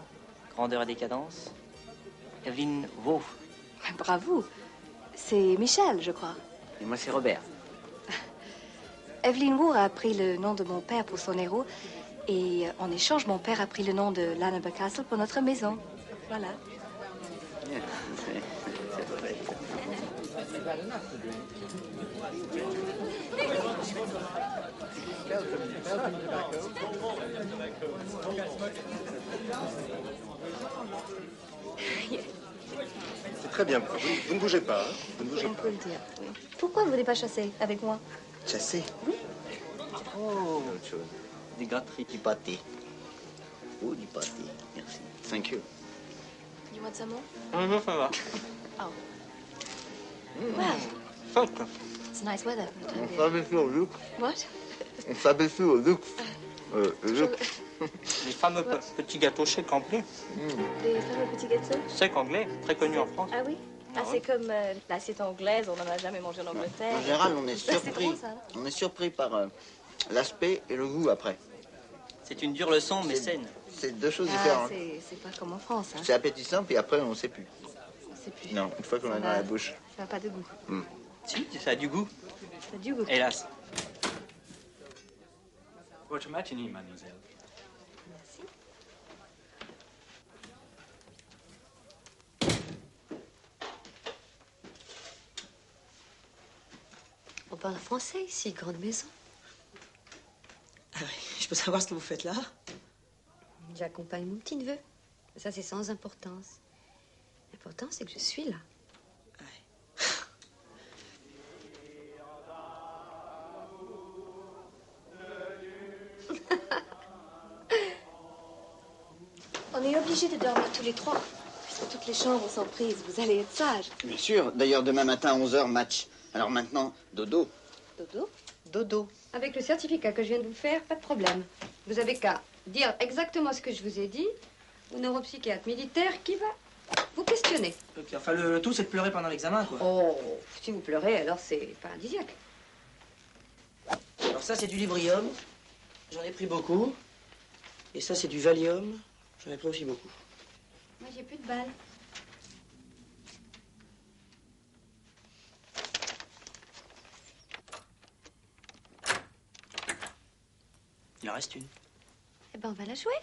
Grandeur et décadence. Evelyn Waugh. Bravo. C'est Michel, je crois. Et moi, c'est Robert. Evelyn Waugh a pris le nom de mon père pour son héros. Et en échange, mon père a pris le nom de Lanabac Castle pour notre maison. Voilà. C'est très bien. Vous ne bougez pas. Hein. Vous ne bougez On pas. peut le dire, oui. Pourquoi vous n'êtes pas chassé avec moi? Chassé? Oui. Oh, autre chose. Des gâteries, du pâté. Oh, du pâté. Merci. Thank you. You want some more? Non, ça va. Oh. Well, Fuck. it's nice weather. On s'abaisse au luxe. What? On s'abaisse au luxe. Le luxe. Les fameux petits gâteaux secs anglais. Des fameux petits gâteaux? Secs anglais, très connus en France. Ah oui? Ah, c'est comme l'assiette anglaise, on n'en a jamais mangé en Angleterre. En général, on est Ça, c'est surpris. drôle, ça, non? On est surpris par l'aspect et le goût après. C'est une dure leçon, mais saine. C'est deux choses Ah, différentes. c'est pas comme en France, hein. C'est appétissant, puis après, on ne sait plus. On sait plus. Non, une fois qu'on Ça l'a dans va. la bouche. Ça n'a pas de goût. Si, ça a du goût. Ça a du goût. Hélas. Votre matinée, mademoiselle. Merci. On parle français ici, grande maison. Ah oui, je peux savoir ce que vous faites là? J'accompagne mon petit-neveu. Ça, c'est sans importance. L'important, c'est que je suis là. On est obligés de dormir tous les trois. Toutes les chambres sont prises. Vous allez être sage. Bien sûr. D'ailleurs, demain matin, 11h, match. Alors maintenant, dodo. Dodo? Dodo. Avec le certificat que je viens de vous faire, pas de problème. Vous avez qu'à dire exactement ce que je vous ai dit au neuropsychiatre militaire qui va vous questionner. Ok, enfin, le tout, c'est de pleurer pendant l'examen, quoi. Oh, si vous pleurez, alors c'est paradisiaque. Alors ça, c'est du Librium. J'en ai pris beaucoup. Et ça, c'est du Valium. J'en ai pris aussi beaucoup. Moi, j'ai plus de balles. Il en reste une. Eh ben, on va la jouer.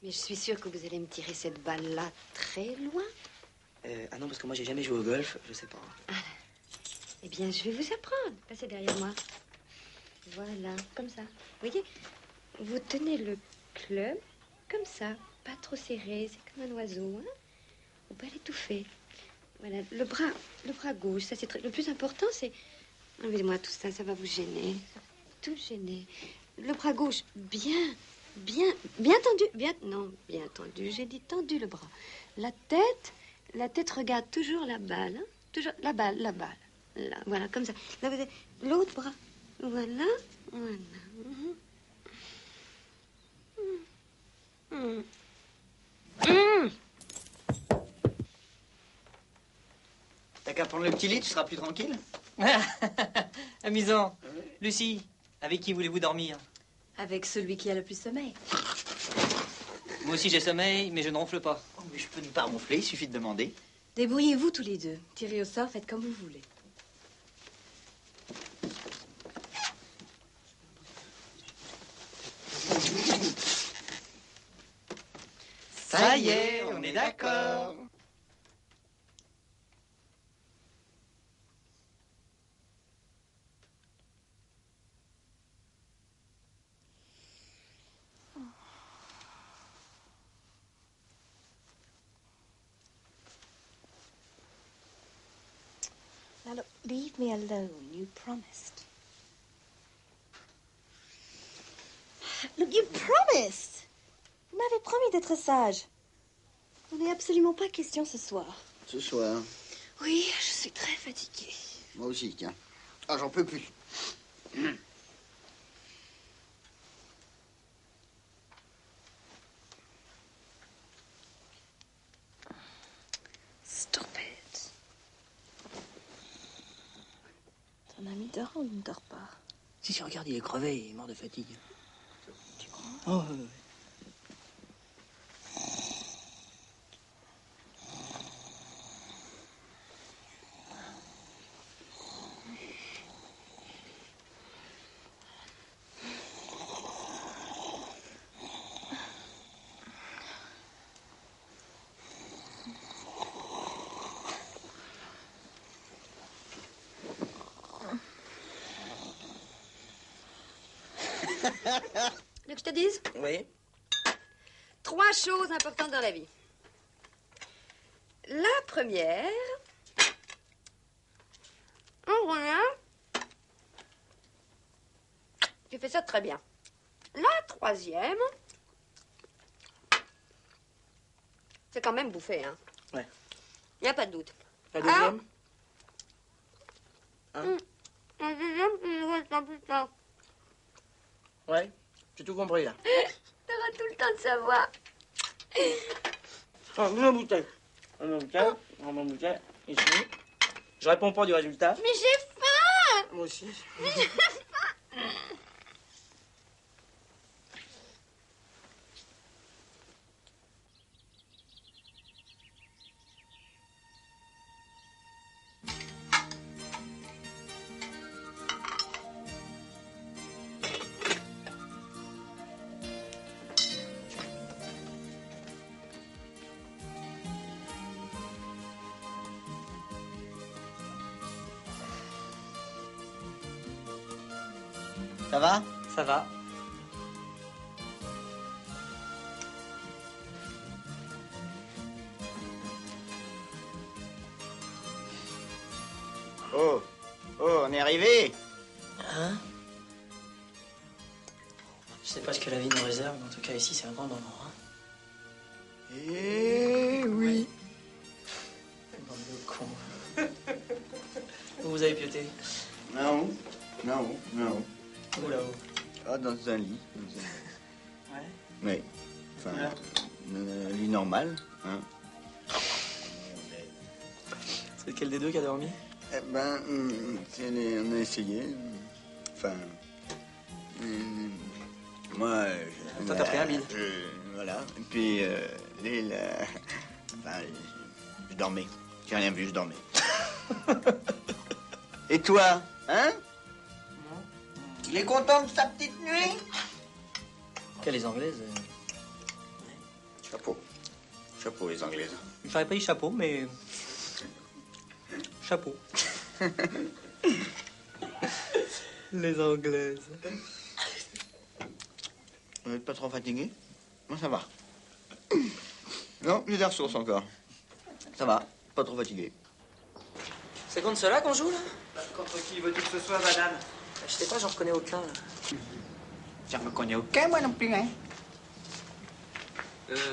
Mais je suis sûre que vous allez me tirer cette balle-là très loin. Ah non, parce que moi, j'ai jamais joué au golf. Je sais pas. Eh bien, je vais vous apprendre. Passez derrière moi. Voilà, comme ça. Vous voyez, vous tenez le club comme ça, pas trop serré, c'est comme un oiseau, hein. Faut pas l'étouffer. Voilà, le bras gauche, ça c'est le plus important, c'est... Enlevez-moi tout ça, ça va vous gêner. Ça va tout gêner. Le bras gauche, bien tendu, bien tendu, j'ai dit tendu le bras. La tête regarde toujours la balle, hein. Toujours la balle. Là, voilà, comme ça. Là, vous avez l'autre bras. Voilà. T'as qu'à prendre le petit lit, tu seras plus tranquille. Amusant. Lucie, avec qui voulez-vous dormir? Avec celui qui a le plus sommeil. Moi aussi, j'ai sommeil, mais je ne ronfle pas. Oh, mais je peux ne pas ronfler, il suffit de demander. Débrouillez-vous tous les deux. Tirez au sort, faites comme vous voulez. Ça y est, on est d'accord. Now look, leave me alone. You promised. Look, you promised. Vous m'avez promis d'être sage. Il n'est absolument pas question ce soir. Ce soir. Oui, je suis très fatiguée. Moi aussi, tiens. Ah, j'en peux plus. Stop it. Ton ami dort ou ne dort pas? Si, regarde, il est crevé, il est mort de fatigue. Tu crois? Oh, oui. Tu veux que je te dise? Oui. 3 choses importantes dans la vie. La première... Rien. Tu fais ça très bien. La troisième... C'est quand même bouffé, hein? Ouais. Il n'y a pas de doute. La deuxième? La deuxième, tu me restes un putain. Ouais, j'ai tout compris, là. T'auras tout le temps de savoir. Ma bouteille. Ma bouteille. Ici. Je réponds pas du résultat. Mais j'ai faim! Moi aussi. Mais j'ai faim! Ça va? Ça va. Oh, on est arrivé. Hein? Je sais pas ce que la vie nous réserve, mais en tout cas ici c'est un grand moment. Hein? Eh oui. Bande de cons. Où vous avez pioté? Non. Où là-haut? Ah, dans un lit. Ouais. Oui. Enfin, un lit normal. Hein. C'est lequel des deux qui a dormi? Eh ben, on a essayé. Enfin, moi... Toi, t'as pris un bide. Voilà. Et puis, Lille... enfin, je dormais. J'ai rien vu, je dormais. Et toi, hein? Il est content de sa petite nuit? Quelles les Anglaises? Chapeau. Chapeau, les Anglaises. J'aurais pas dit chapeau, mais... Chapeau. Les Anglaises. Vous n'êtes pas trop fatigué? Moi, ça va. Non, j'ai des ressources encore. Ça va, pas trop fatigué. C'est contre cela qu'on joue, là? Contre qui veux-tu que ce soit, madame? Je sais pas, j'en reconnais aucun, là. J'en reconnais aucun, moi non plus, hein.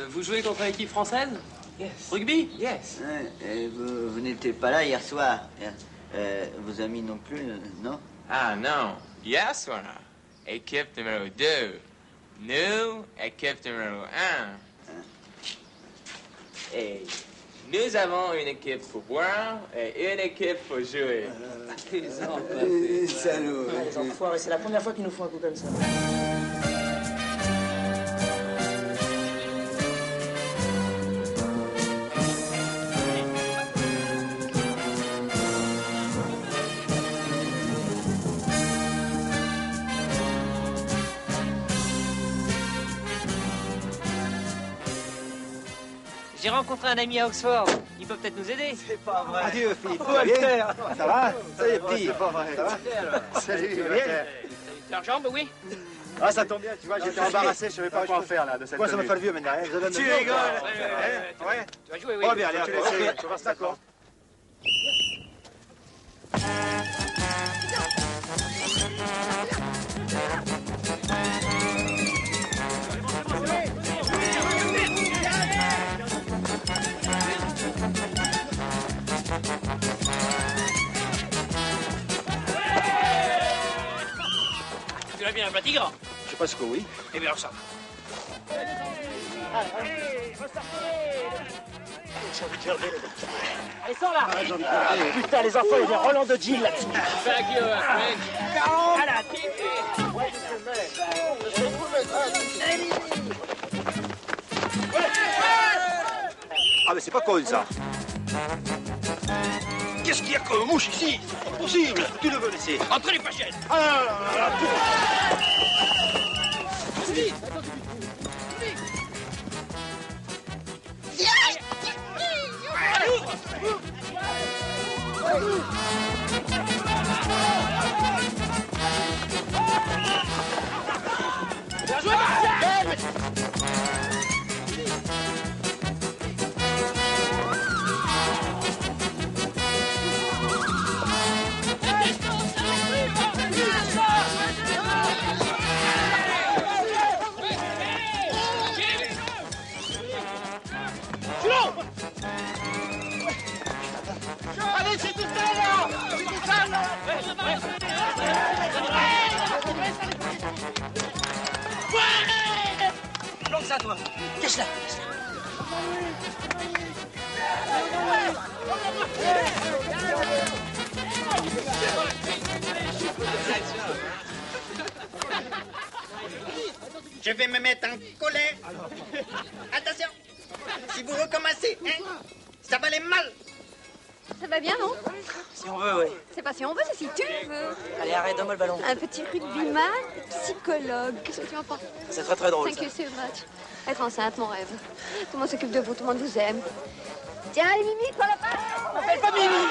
Vous jouez contre l'équipe française? Yes. Rugby? Yes. Et vous n'étiez pas là hier soir. Vos amis non plus, non? Ah non, hier soir, équipe numéro 2. Nous, équipe numéro 1. Et nous avons une équipe pour boire et une équipe pour jouer. Salaud. Ah, les enfoirés, c'est la première fois qu'ils nous font un coup comme ça. J'ai rencontré un ami à Oxford. Il peut peut-être nous aider. C'est pas vrai. Adieu, Philippe. Oh, Walter. Ça va? Salut, petit. c'est pas vrai. Ça va? Salut, Walter. Leur jambe, oui. Ah, ça tombe bien, tu vois, j'étais embarrassé, je savais pas quoi en faire, là, de cette Quoi, ça me tenue. fait le vieux, maintenant, hein? Vous avez un Tu autre rigoles. jour, ouais. Tu vas jouer, oui. Oh, bien, allez, tu laisses, tu restes d'accord. Tu l'as bien un tigre? Je pense que oui. Eh bien, alors ça. Allez, sors là! Putain, les enfants, il y a Roland de Gilles là-dessus. Thank you, Frank. Ah, mais c'est pas con, ça. Qu'est-ce qu'il y a comme mouche ici? C'est pas possible. Tu le veux laisser? Entrez les pachettes! Ah, là, là, là, Bien joué, Martial! Allez, c'est tout ça, là! C'est tout ça, là! Planque ça, toi! Cache-la! Je vais me mettre en colère. Attention! Si vous recommencez, hein, ça va aller mal. Ça va bien, non? Si on veut, oui. C'est pas si on veut, c'est si tu veux. Allez, arrête, donne-moi le ballon. Un petit rugbyman, psychologue. Qu'est-ce que tu en penses? C'est très très drôle. Thank you so much. Être enceinte, mon rêve. Tout le monde s'occupe de vous, tout le monde vous aime. Tiens, allez, Mimi, prends la passe. On m'appelle pas Mimi.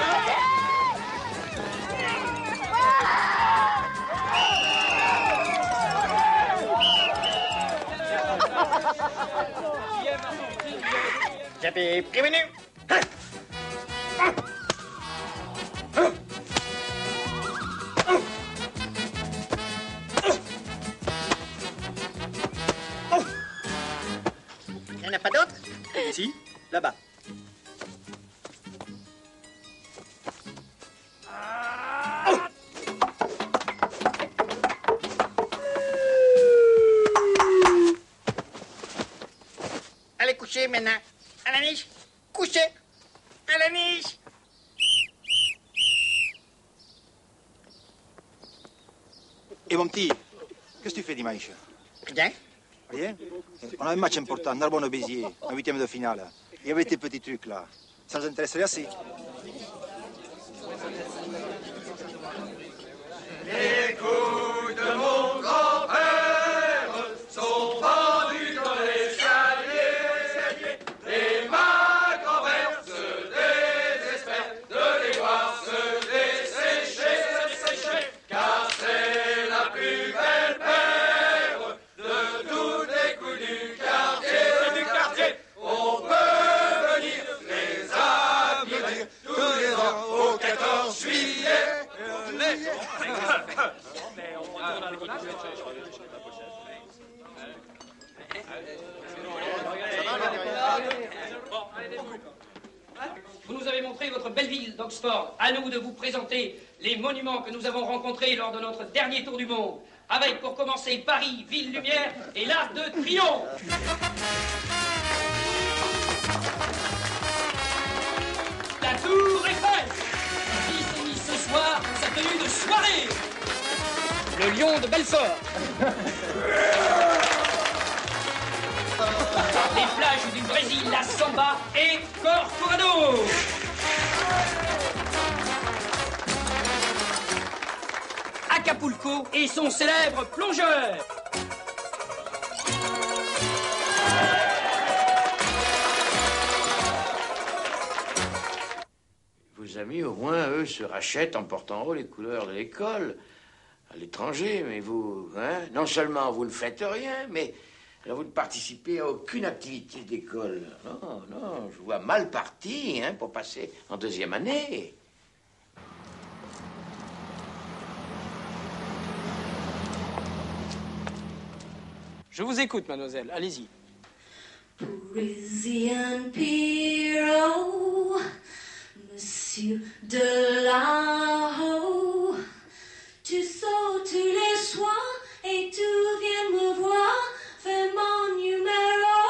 J'avais prévenu. Il n'y en a pas d'autre? d'autres? Si, là-bas. Allez coucher maintenant. À la niche. Coucher. À la niche. Et mon petit, qu'est-ce que tu fais dimanche? Rien. Rien? On a un match important, Narbonne-Béziers, en 8e de finale. Il y avait tes petits trucs là. Ça nous intéresserait assez. Les coups de mon grand-père sont pendus dans l'escalier. Et ma grand-mère se désespère de les voir se dessécher, car c'est la plus belle paire de tous les coups du quartier. On peut venir les applaudir tous les ans au 14 juillet. Vous nous avez montré votre belle ville d'Oxford. À nous de vous présenter les monuments que nous avons rencontrés lors de notre dernier tour du monde. Avec, pour commencer, Paris, ville lumière et l'Arc de Triomphe. La Tour Eiffel, qui s'est mis ce soir sa tenue de soirée. Le lion de Belfort. Les plages du Brésil, la Samba et Corcovado. Acapulco et son célèbre plongeur. Vos amis, au moins, eux, se rachètent en portant haut les couleurs de l'école à l'étranger, mais vous, hein, non seulement vous ne faites rien, mais alors vous ne participez à aucune activité d'école. Non, non, je vous vois mal parti, hein, pour passer en 2e année. Je vous écoute, mademoiselle. Allez-y. Parisian Pierrot, Monsieur de la Haut, tu sautes tous les soirs et tu viens me voir, fais mon numéro.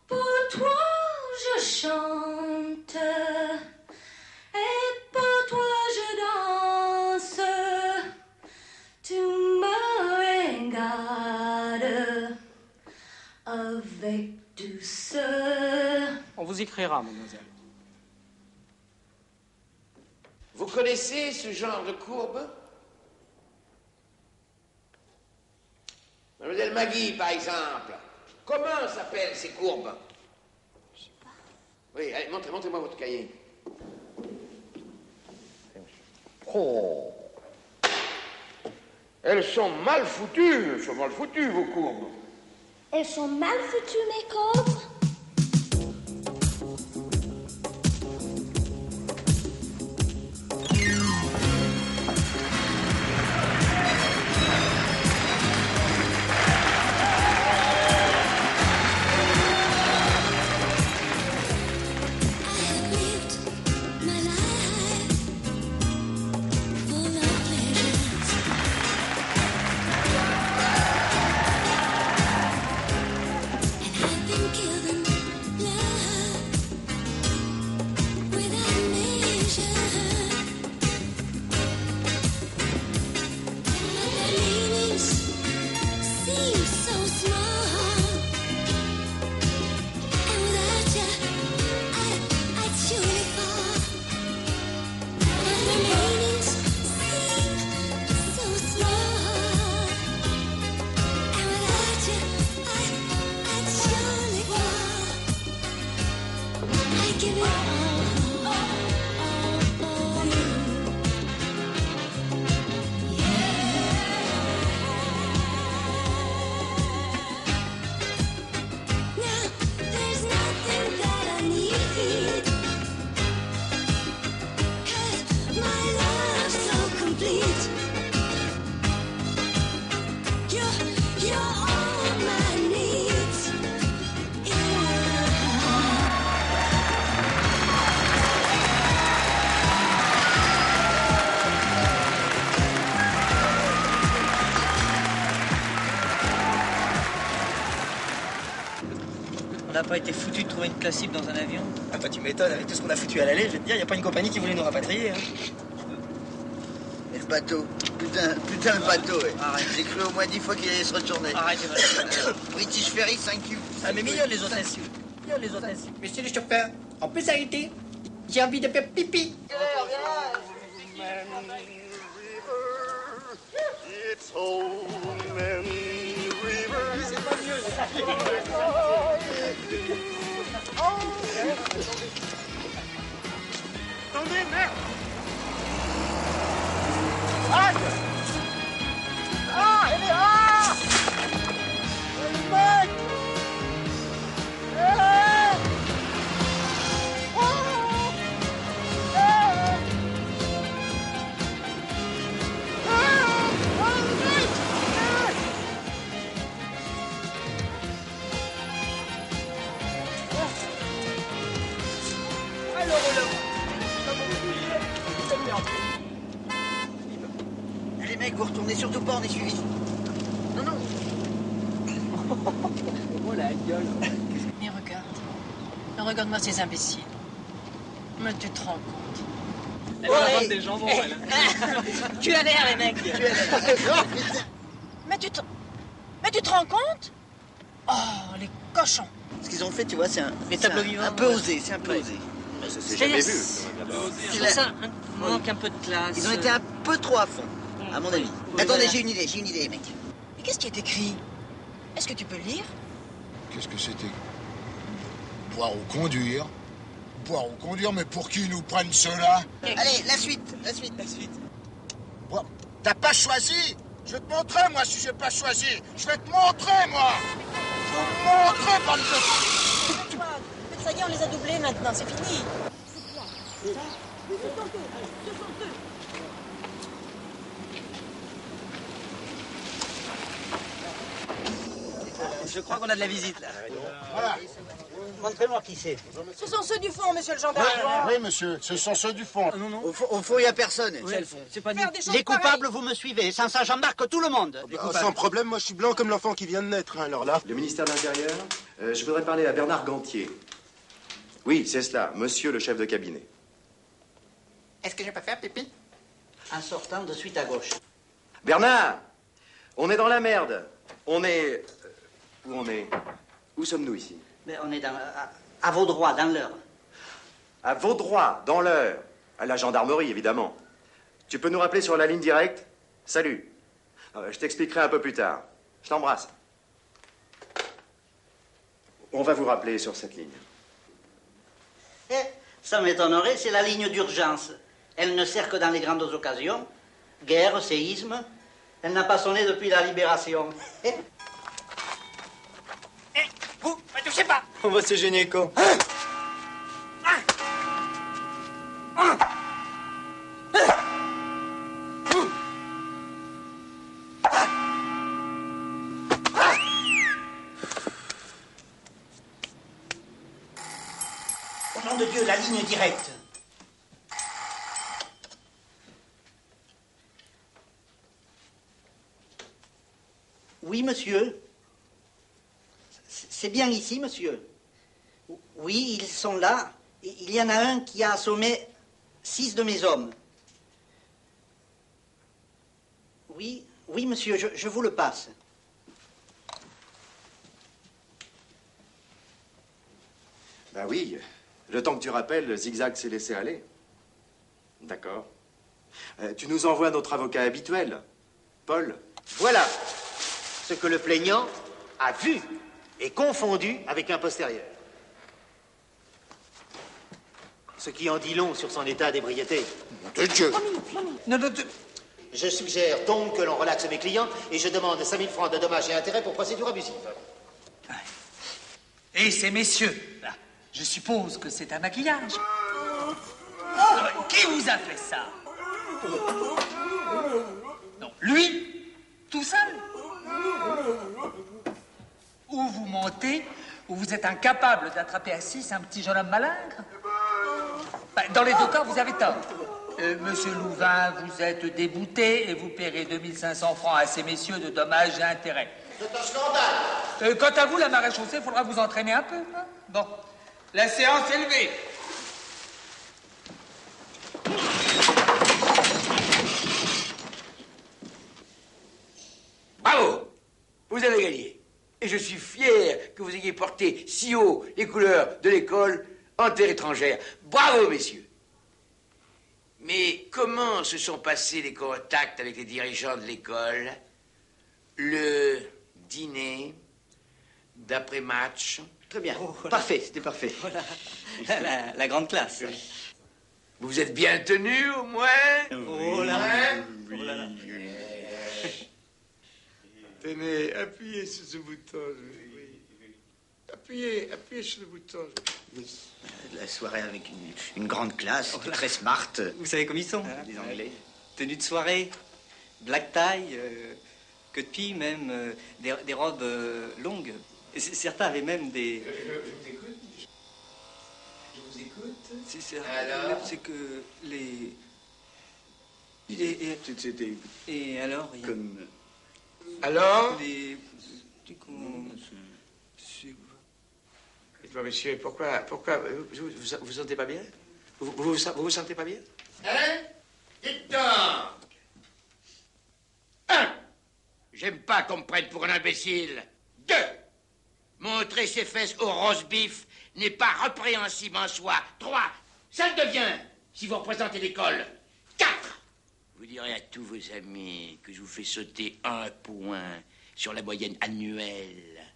Pour toi je chante et pour toi je danse, tu me regardes avec douceur. On vous écrira, mademoiselle. Vous connaissez ce genre de courbe? Mademoiselle Maggie, par exemple. Comment s'appellent ces courbes? Je sais pas. Oui, allez, montrez-moi votre cahier. Oh! Elles sont mal foutues, vos courbes. Elles sont mal foutues, mes courbes. On n'a pas été foutu de trouver une place libre dans un avion. Ah, toi, tu m'étonnes, avec tout ce qu'on a foutu à l'aller, je vais te dire, y a pas une compagnie qui voulait nous rapatrier. Hein. Et le bateau. Putain, le bateau, ouais. J'ai cru au moins 10 fois qu'il allait se retourner. Arrête, British Ferry, 5 you. Ah, mais mignonne les hôtesses. Mignonne les hôtesses. Monsieur le chauffeur, en plus arrêter. J'ai envie de faire pipi. It's old man river. C'est pas mieux. Attendez, merde. Ah, elle est là. Le mec. Les mecs, vous retournez surtout pas, on est suivis. Non, non. Oh la gueule. Mais regarde. Regarde-moi ces imbéciles. Mais tu te rends compte. Elle va vendre des jambons, elle. Tu as l'air, les mecs. Mais tu te rends compte? Oh, les cochons. Ce qu'ils ont fait, tu vois, c'est un tableaux vivants, un peu osé, c'est un peu osé. Ça s'est jamais vu. Ça manque un peu de classe. Ils ont été un peu trop à fond, à mon avis. Attendez, j'ai une idée, mec. Mais qu'est-ce qui est écrit? Est-ce que tu peux le lire? Qu'est-ce que c'était? Boire ou conduire? Boire ou conduire, mais pour qui ils nous prennent ceux-là? Allez, la suite. Bon, t'as pas choisi? Je vais te montrer, moi, si j'ai pas choisi. Je vais te montrer, moi. Je vais te montrer, bande de... Ça y est, on les a doublés maintenant, c'est fini. Je crois qu'on a de la visite, là. Voilà. Montrez-moi qui c'est. Ce sont ceux du fond, monsieur le gendarme. Oui, monsieur, ce sont ceux du fond. Non. Au fond, il n'y a personne. C'est pas nous. Les coupables, vous me suivez. Sans ça, j'embarque tout le monde. Sans problème, moi, je suis blanc comme l'enfant qui vient de naître, hein, alors là. Le ministère de l'Intérieur, je voudrais parler à Bernard Gantier. Oui, c'est cela, monsieur le chef de cabinet. Est-ce que je peux faire pipi? En sortant de suite à gauche. Bernard, on est dans la merde. On est... Où on est? Où sommes-nous ici? Mais on est à vos droits, dans l'heure. À vos droits, dans l'heure. À la gendarmerie, évidemment. Tu peux nous rappeler sur la ligne directe? Salut. Je t'expliquerai un peu plus tard. Je t'embrasse. On va vous rappeler sur cette ligne. Ça m'étonnerait, c'est la ligne d'urgence. Elle ne sert que dans les grandes occasions. Guerre, séisme. Elle n'a pas sonné depuis la libération. Vous, ne touchez pas. On va se gêner, con. Au nom de Dieu, la ligne directe. Oui, monsieur. C'est bien ici, monsieur. Oui, ils sont là. Il y en a un qui a assommé 6 de mes hommes. Oui, monsieur, je vous le passe. Ben oui, le temps que tu rappelles, Zigzag s'est laissé aller. D'accord. Tu nous envoies notre avocat habituel, Paul. Voilà ce que le plaignant a vu et confondu avec un postérieur. Ce qui en dit long sur son état d'ébriété. De Dieu. Je suggère donc que l'on relaxe mes clients et je demande 5 000 francs de dommages et intérêts pour procédure abusive. Et ces messieurs, là, je suppose que c'est un maquillage. Qui vous a fait ça? Non, lui, tout seul. Ou vous mentez, ou vous êtes incapable d'attraper à 6 un petit jeune homme malingre. Dans les deux cas, vous avez tort. Monsieur Louvain, vous êtes débouté et vous paierez 2500 francs à ces messieurs de dommages et intérêts. C'est un scandale. Quant à vous, la maréchaussée, il faudra vous entraîner un peu. Hein? Bon, la séance est levée. Bravo! Vous avez gagné. Et je suis fier que vous ayez porté si haut les couleurs de l'école en terre étrangère. Bravo, messieurs. Mais comment se sont passés les contacts avec les dirigeants de l'école? Le dîner d'après-match? Très bien. Parfait, c'était parfait. Voilà. La grande classe. Vous vous êtes bien tenus, au moins? Oh là Ouais. Oh là là. Tenez, appuyez sur ce bouton. Oui. Appuyez sur le bouton. La soirée avec une grande classe, c'était très smart. Vous savez comme ils sont, les Anglais. Tenue de soirée, black tie, queue de pie même, des robes longues. Et certains avaient même des... Je vous écoute. C'est que les... C'était Et alors il y a... comme... Alors? Les... Dites-moi, monsieur, pourquoi vous vous sentez pas bien? Vous vous sentez pas bien? Hein? Dites donc! 1. J'aime pas qu'on me prenne pour un imbécile. 2. Montrer ses fesses au roast beef n'est pas répréhensible en soi. 3. Ça le devient si vous représentez l'école. 4. Vous direz à tous vos amis que je vous fais sauter 1 point sur la moyenne annuelle.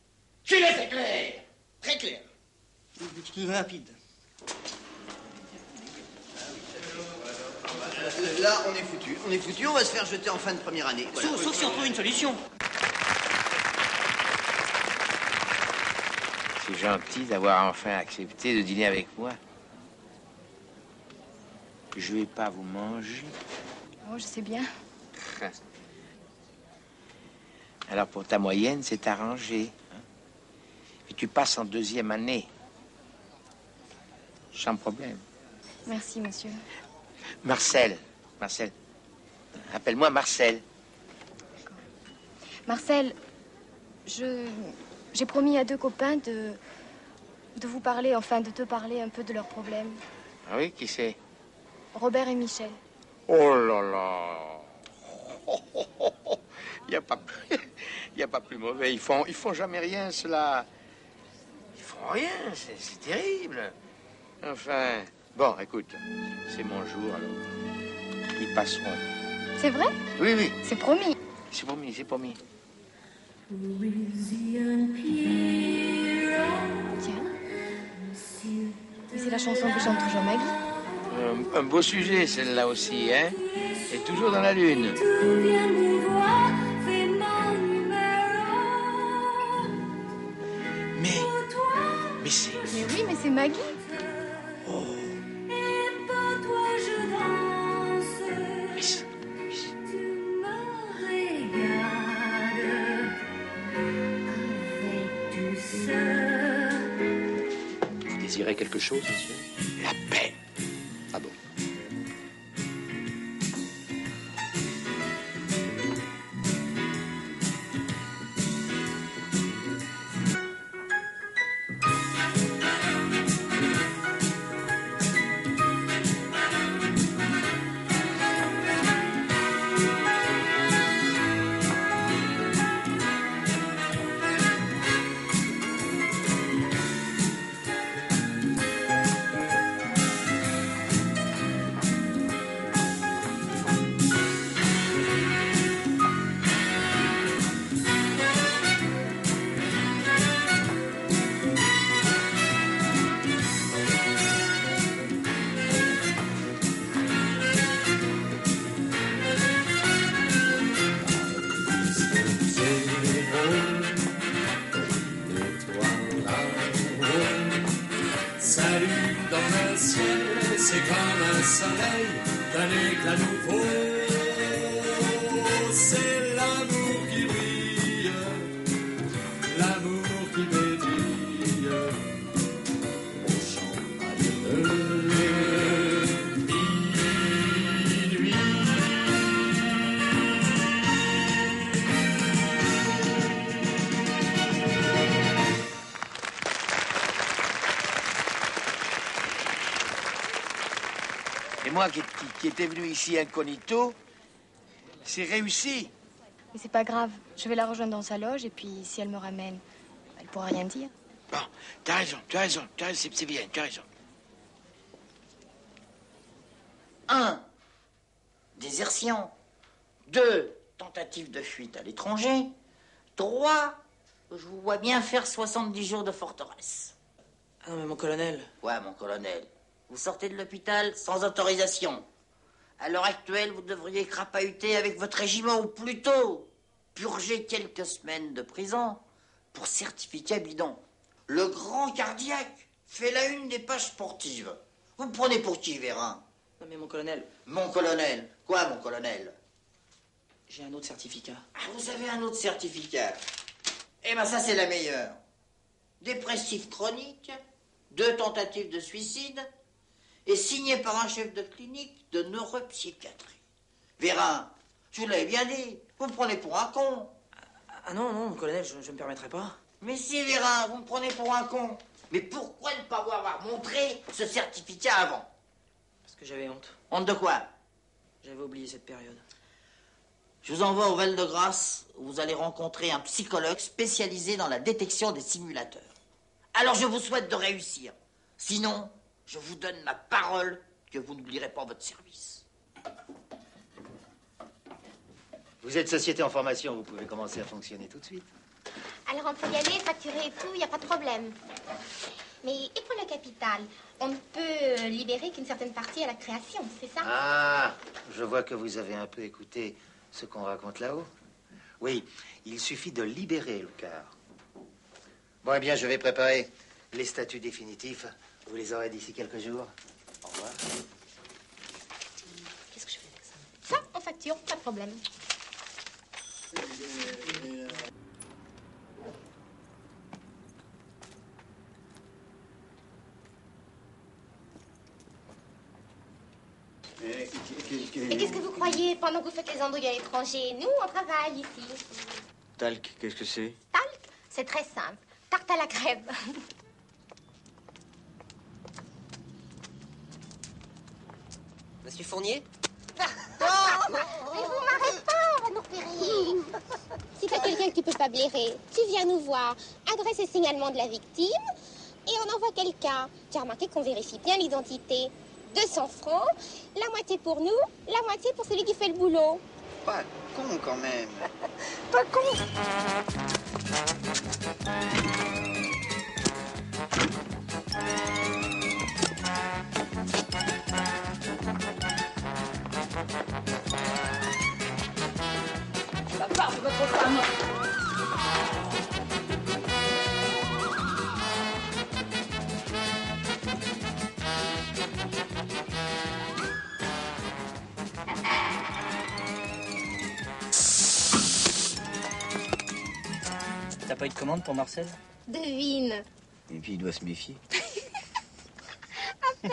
Je suis laissé clair. Très clair. Rapide. Là, on est foutu. On va se faire jeter en fin de première année. Voilà. Sauf si on trouve une solution. C'est gentil d'avoir enfin accepté de dîner avec moi. Je vais pas vous manger. Oh, je sais bien. Alors pour ta moyenne, c'est arrangé. Hein? Et tu passes en 2e année. Sans problème. Merci, monsieur. Marcel. Appelle-moi Marcel. Marcel, j'ai promis à 2 copains de vous parler, enfin de te parler un peu de leurs problèmes. Ah oui, qui c'est? Robert et Michel. Oh là là. Il y a pas plus mauvais. Ils font jamais rien, cela. Ils font rien, c'est terrible. Enfin, bon, écoute, c'est mon jour, alors. Ils passeront. C'est vrai? Oui. C'est promis. C'est promis. Tiens. Et c'est la chanson que chante toujours Maggie. Un beau sujet, celle-là aussi, hein? Et toujours dans la lune. Mais c'est... Mais oui, mais c'est Maggie. Oh. Vous désirez quelque chose, monsieur? La paix. Ah bon? moi qui étais venu ici incognito, c'est réussi. Mais c'est pas grave. Je vais la rejoindre dans sa loge et puis si elle me ramène, elle pourra rien dire. Bon, t'as raison, c'est bien, tu as raison. 1. Désertion. 2. Tentative de fuite à l'étranger. 3. Je vous vois bien faire 70 jours de forteresse. Ah non, mais mon colonel... Ouais, mon colonel. Vous sortez de l'hôpital sans autorisation. À l'heure actuelle, vous devriez crapahuter avec votre régiment, ou plutôt purger quelques semaines de prison pour certificat bidon. Le grand cardiaque fait la une des pages sportives. Vous me prenez pour qui, Vérin? Non, mais mon colonel... Mon colonel? Quoi, mon colonel? J'ai un autre certificat. Ah, vous avez un autre certificat? Eh ben, ça, c'est la meilleure. Dépressif chronique, 2 tentatives de suicide, et signé par un chef de clinique de neuropsychiatrie. Vérin, je vous l'avais bien dit, vous me prenez pour un con. Ah non, mon colonel, je me permettrai pas. Mais si, Vérin, vous me prenez pour un con. Mais pourquoi ne pas vous avoir montré ce certificat avant? Parce que j'avais honte. Honte de quoi? J'avais oublié cette période. Je vous envoie au Val-de-Grâce, où vous allez rencontrer un psychologue spécialisé dans la détection des simulateurs. Alors je vous souhaite de réussir. Sinon, je vous donne ma parole que vous n'oublierez pas votre service. Vous êtes société en formation, vous pouvez commencer à fonctionner tout de suite. Alors on peut y aller, facturer et tout, il n'y a pas de problème. Mais et pour le capital? On ne peut libérer qu'une certaine partie à la création, c'est ça? Ah, je vois que vous avez un peu écouté ce qu'on raconte là-haut. Oui, il suffit de libérer le quart. Bon, eh bien, je vais préparer les statuts définitifs. Vous les aurez d'ici quelques jours. Au revoir. Qu'est-ce que je fais avec ça? Ça, on facture, pas de problème. Et qu'est-ce que vous croyez pendant que vous faites les andouilles à l'étranger? Nous, on travaille ici. Talc, qu'est-ce que c'est? Talc, c'est très simple. Tarte à la crème. Monsieur Fournier? Pardon! Mais vous m'arrêtez pas, on va nous repérer. Si t'as quelqu'un que tu peux pas blairer, tu viens nous voir. Adresse et signalement de la victime et on envoie quelqu'un. Tu as remarqué qu'on vérifie bien l'identité. 200 francs, la moitié pour nous, la moitié pour celui qui fait le boulot. Pas con quand même. Pas con. La part de votre femme. T'as pas eu de commande pour Marcel? Devine. Et puis il doit se méfier. À peine.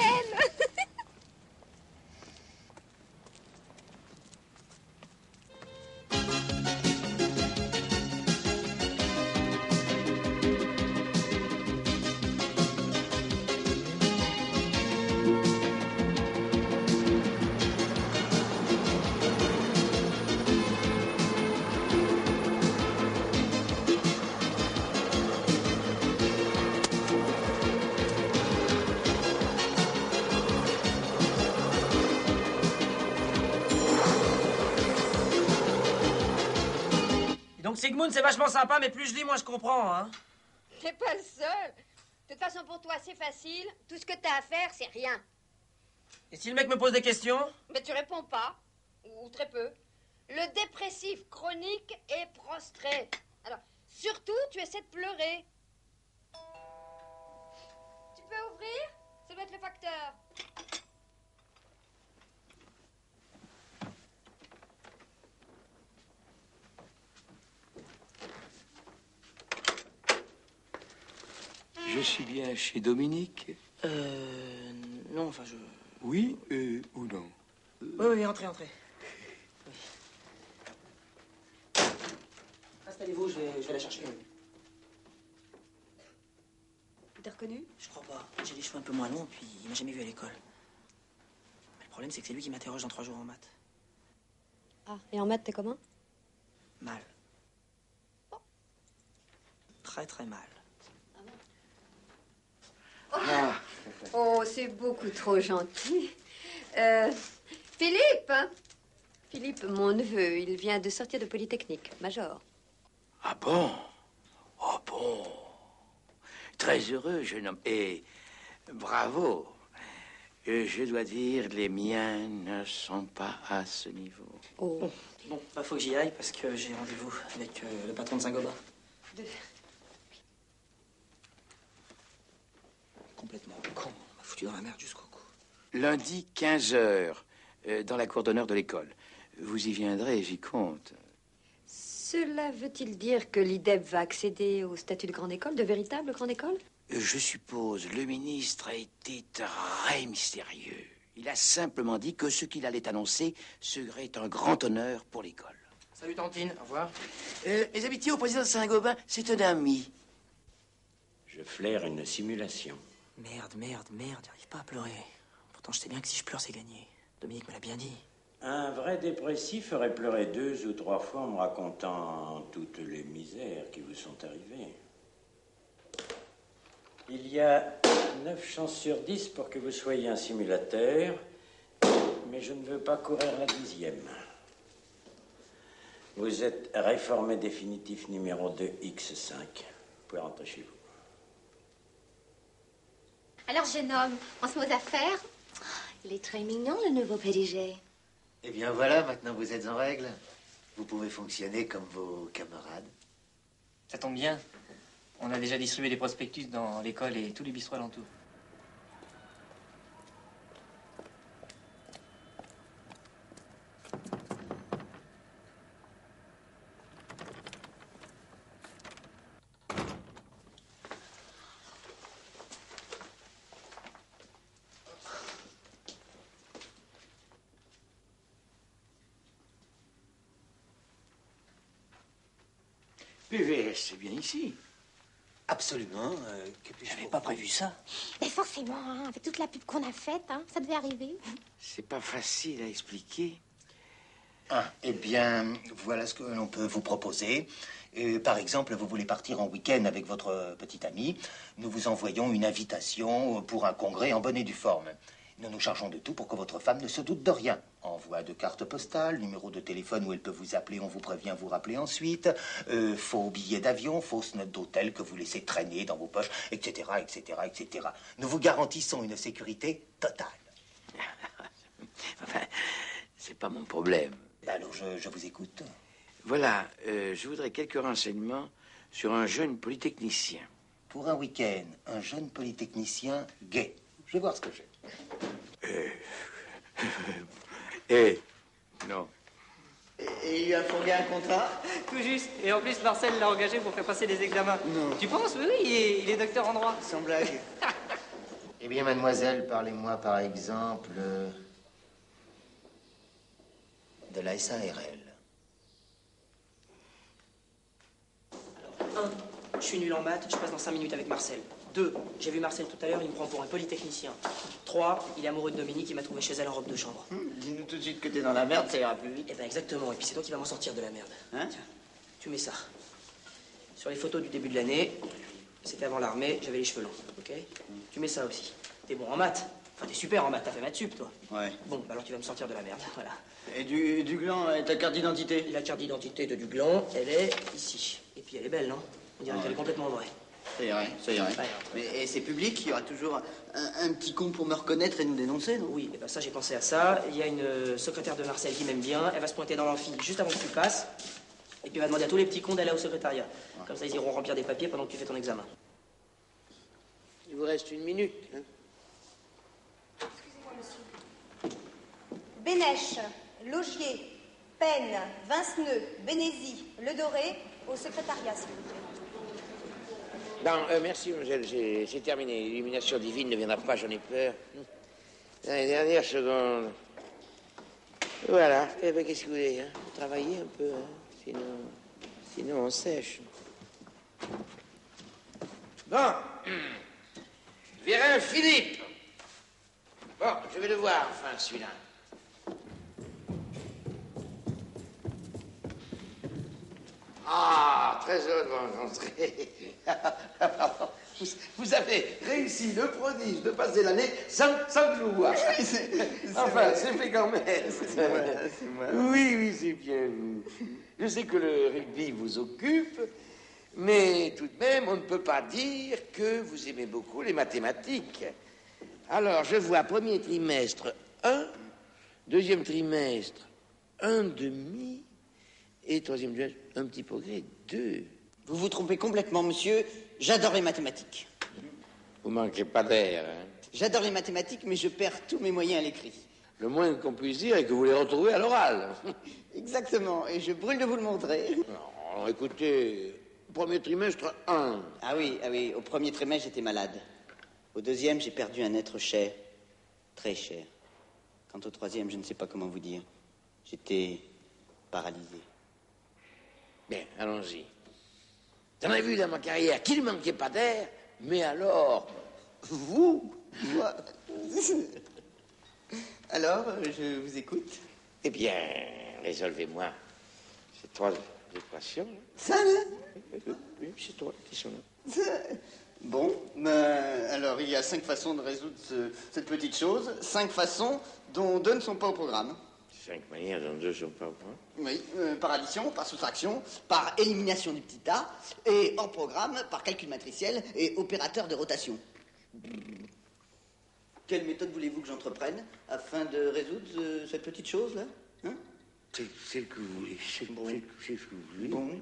Donc Sigmund, c'est vachement sympa, mais plus je lis, moins je comprends, hein. T'es pas le seul. De toute façon, pour toi, c'est facile. Tout ce que t'as à faire, c'est rien. Et si le mec me pose des questions? Mais tu réponds pas, ou très peu. Le dépressif chronique est prostré. Alors, surtout, tu essaies de pleurer. Tu peux ouvrir? Ça doit être le facteur. Je suis bien chez Dominique. Non, enfin, je... Oui ou non? Oui, entrez. Oui. Installez-vous, je vais la chercher. T'as reconnu? Je crois pas. J'ai les cheveux un peu moins longs, puis il m'a jamais vu à l'école. Mais le problème, c'est que c'est lui qui m'interroge dans 3 jours en maths. Ah, et en maths, t'es comment? Mal. Très, très mal. Oh, c'est beaucoup trop gentil. Philippe, hein? Philippe, mon neveu, il vient de sortir de Polytechnique, major. Ah bon? Oh bon. Très heureux, jeune homme. Et bravo. Je dois dire, les miens ne sont pas à ce niveau. Oh. Bon, bah faut que j'y aille parce que j'ai rendez-vous avec le patron de Saint-Gobain. Complètement con. On m'a foutu dans la merde jusqu'au cou. Lundi, 15 heures, dans la cour d'honneur de l'école. Vous y viendrez, j'y compte. Cela veut-il dire que l'IDEB va accéder au statut de grande école, de véritable grande école? Je suppose, le ministre a été très mystérieux. Il a simplement dit que ce qu'il allait annoncer serait un grand honneur pour l'école. Salut Tantine, au revoir. Mes amitiés au président de Saint-Gobain, c'est un ami. Je flaire une simulation. Merde, j'arrive pas à pleurer. Pourtant, je sais bien que si je pleure, c'est gagné. Dominique me l'a bien dit. Un vrai dépressif aurait pleuré 2 ou 3 fois en me racontant toutes les misères qui vous sont arrivées. Il y a 9 chances sur 10 pour que vous soyez un simulateur, mais je ne veux pas courir la 10e. Vous êtes réformé définitif numéro 2X5. Vous pouvez rentrer chez vous. Alors, jeune homme, on se met aux affaires? Il est très mignon, le nouveau PDG. Eh bien voilà, maintenant vous êtes en règle. Vous pouvez fonctionner comme vos camarades. Ça tombe bien. On a déjà distribué des prospectus dans l'école et tous les bistrots alentours. PVS, c'est bien ici. Absolument. J'avais pas prévu ça. Mais forcément, hein, avec toute la pub qu'on a faite, hein, ça devait arriver. C'est pas facile à expliquer. Ah, eh bien, voilà ce que l'on peut vous proposer. Par exemple, vous voulez partir en week-end avec votre petite amie. Nous vous envoyons une invitation pour un congrès en bonne et due forme. Nous nous chargeons de tout pour que votre femme ne se doute de rien. Envoi de carte postale, numéro de téléphone où elle peut vous appeler, on vous prévient, vous rappeler ensuite. Faux billets d'avion, fausses notes d'hôtel que vous laissez traîner dans vos poches, etc., etc., etc. Nous vous garantissons une sécurité totale. Enfin, c'est pas mon problème. Alors, je vous écoute. Voilà, je voudrais quelques renseignements sur un jeune polytechnicien. Pour un week-end, un jeune polytechnicien gay. Je vais voir ce que j'ai. Non. Et il a fourgué un contrat? Tout juste. Et en plus, Marcel l'a engagé pour faire passer des examens. Non. Tu penses? Oui, il est docteur en droit. Sans blague. Eh bien, mademoiselle, parlez-moi par exemple de la SARL. 1. Je suis nul en maths, je passe dans 5 minutes avec Marcel. 2. J'ai vu Marcel tout à l'heure, il me prend pour un polytechnicien. 3. Il est amoureux de Dominique, il m'a trouvé chez elle en robe de chambre. Dis-nous tout de suite que t'es dans la merde, ça ira plus vite. Eh ben exactement, et puis c'est toi qui vas m'en sortir de la merde. Hein? Tiens, tu mets ça. Sur les photos du début de l'année, c'était avant l'armée, j'avais les cheveux longs, ok? Tu mets ça aussi. T'es bon en maths. Enfin, t'es super en maths, t'as fait maths sup, toi. Ouais. Bon, bah alors tu vas me sortir de la merde, voilà. Et du gland et ta carte d'identité? La carte d'identité de Duglan, elle est ici. Et puis elle est belle, non? On dirait qu'elle est complètement vraie. Ça irait, ça irait. Mais et c'est public, il y aura toujours un petit con pour me reconnaître et nous dénoncer, non? Oui, et ben ça, j'ai pensé à ça. Il y a une secrétaire de Marcel qui m'aime bien. Elle va se pointer dans l'amphi juste avant que tu passes. Et puis elle va demander à tous les petits cons d'aller au secrétariat. Ouais. Comme ça, ils iront remplir des papiers pendant que tu fais ton examen. Il vous reste 1 minute. Hein? Excusez-moi, monsieur. Bénèche, Logier, Penn, Vinceneux, Bénézy, Le Doré, au secrétariat, s'il vous plaît. Non, merci, mademoiselle, j'ai terminé. L'illumination divine ne viendra pas, j'en ai peur. Dans les dernières secondes. Voilà. Eh ben, qu'est-ce que vous voulez, hein? Travailler un peu, hein? Sinon on sèche. Bon. Vérin Philippe. Bon, je vais le voir, enfin, celui-là. Ah, très heureux de vous rencontrer. Vous avez réussi le prodige de passer l'année sans que je vous voie. Enfin, c'est fait quand même. C'est moi. Oui, c'est bien vous. Je sais que le rugby vous occupe, mais tout de même, on ne peut pas dire que vous aimez beaucoup les mathématiques. Alors, je vois premier trimestre 1, deuxième trimestre 1,5, et troisième trimestre un petit progrès 2. Vous vous trompez complètement, monsieur. J'adore les mathématiques. Vous manquez pas d'air, hein? J'adore les mathématiques, mais je perds tous mes moyens à l'écrit. Le moins qu'on puisse dire est que vous les retrouvez à l'oral. Exactement, et je brûle de vous le montrer. Non, écoutez, premier trimestre 1. Ah oui, au premier trimestre, j'étais malade. Au deuxième, j'ai perdu un être cher. Très cher. Quant au troisième, je ne sais pas comment vous dire. J'étais paralysé. Bien, allons-y. J'en ai vu dans ma carrière qu'il ne manquait pas d'air, mais alors, vous... Moi... Alors, je vous écoute. Eh bien, résolvez-moi ces 3 équations. Ça, là? Oui, c'est 3 qui sont là. Bon, alors il y a 5 façons de résoudre cette petite chose. 5 façons dont 2 ne sont pas au programme. 5 manières dont 2 ne sont pas au programme. Oui, par addition, par soustraction, par élimination du petit a, et hors programme, par calcul matriciel et opérateur de rotation. Quelle méthode voulez-vous que j'entreprenne afin de résoudre cette petite chose-là, hein? C'est celle que vous voulez. C'est ce que vous voulez. Bon,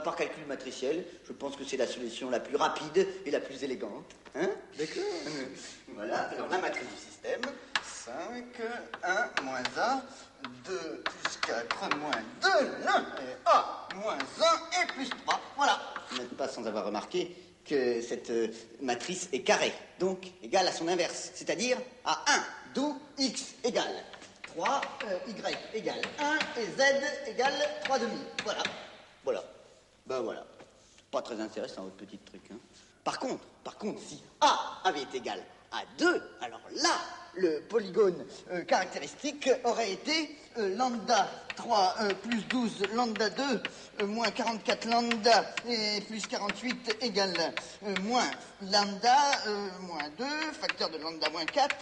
par calcul matriciel, je pense que c'est la solution la plus rapide et la plus élégante. Hein? D'accord. Voilà, alors la matrice du système. 5, 1, moins A, 2 plus 4, moins 2, 1, et A, moins 1, et plus 3. Voilà. Vous n'êtes pas sans avoir remarqué que cette matrice est carrée, donc égale à son inverse, c'est-à-dire à 1, d'où x égale 3, y égale 1, et z égale 3 demi. Voilà. Voilà. Ben voilà. Pas très intéressant, votre petit truc, hein. Par contre, si A avait été égal à 2, alors là, le polygone caractéristique aurait été lambda 3 plus 12 lambda 2 moins 44 lambda et plus 48 égale moins lambda moins 2, facteur de lambda moins 4,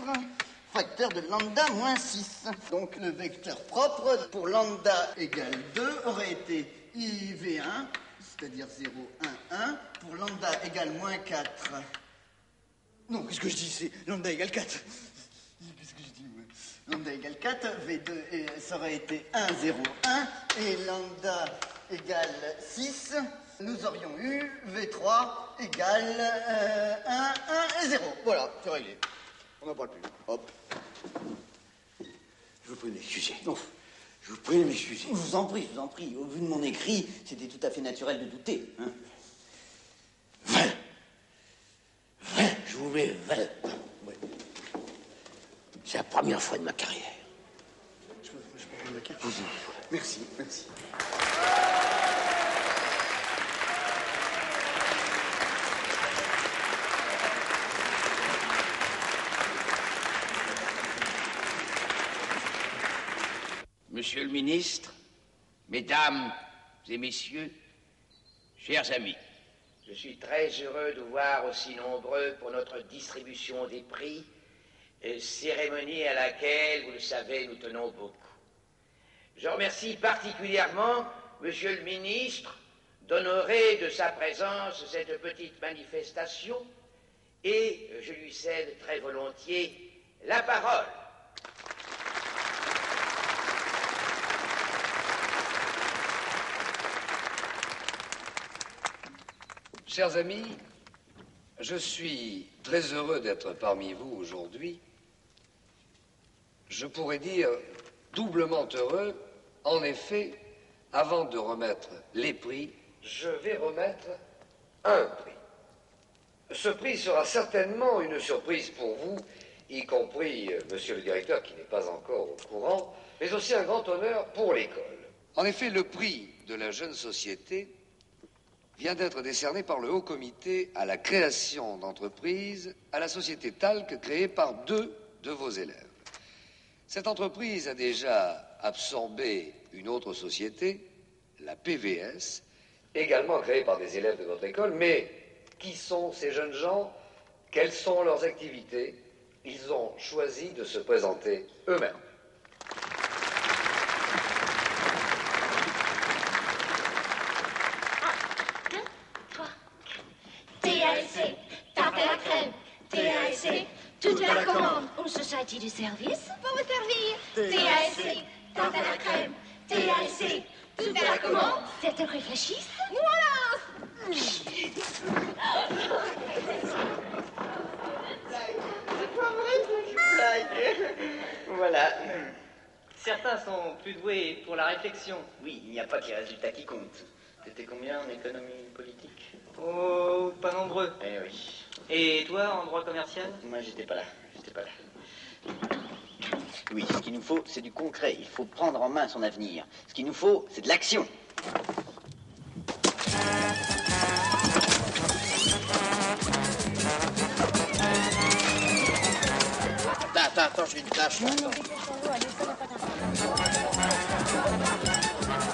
facteur de lambda moins 6. Donc le vecteur propre pour lambda égale 2 aurait été IV1, c'est-à-dire 0, 1, 1, pour lambda égale moins 4. Non, qu'est-ce que je dis? C'est lambda égale 4. Qu'est-ce que je dis, moi? Lambda égale 4, V2, et ça aurait été 1, 0, 1, et lambda égale 6. Nous aurions eu V3 égale 1, 1 et 0. Voilà, c'est réglé. On n'en parle plus. Hop. Je vous prie de m'excuser. Non. Je vous prie de m'excuser. Je vous en prie. Au vu de mon écrit, c'était tout à fait naturel de douter. Hein. 20. Je vous mets 20. Ouais. C'est la première fois de ma carrière. Je peux prendre la carte? Merci. Monsieur le ministre, mesdames et messieurs, chers amis, je suis très heureux de vous voir aussi nombreux pour notre distribution des prix, cérémonie à laquelle, vous le savez, nous tenons beaucoup. Je remercie particulièrement Monsieur le ministre d'honorer de sa présence cette petite manifestation et je lui cède très volontiers la parole. Chers amis, je suis très heureux d'être parmi vous aujourd'hui. Je pourrais dire doublement heureux. En effet, avant de remettre les prix, je vais remettre un prix. Ce prix sera certainement une surprise pour vous, y compris monsieur le directeur qui n'est pas encore au courant, mais aussi un grand honneur pour l'école. En effet, le prix de la jeune société vient d'être décerné par le Haut Comité à la création d'entreprises à la société Talc créée par 2 de vos élèves. Cette entreprise a déjà absorbé une autre société, la PVS, également créés par des élèves de notre école, mais qui sont ces jeunes gens? Quelles sont leurs activités? Ils ont choisi de se présenter eux-mêmes. TASC, tarte à la crème. TASC, toute la commande. Une société de service pour vous servir. TASC, tarte à la crème. TASC, toute la commande. Certains réfléchissent. Voilà. C'est pas vrai que je blague. Voilà. Certains sont plus doués pour la réflexion. Oui, il n'y a pas que les résultats qui comptent. T'étais combien en économie politique? Oh, pas nombreux. Eh oui. Et toi, en droit commercial? Moi, j'étais pas là. Oui, ce qu'il nous faut, c'est du concret. Il faut prendre en main son avenir. Ce qu'il nous faut, c'est de l'action. Attends, j'ai une tâche.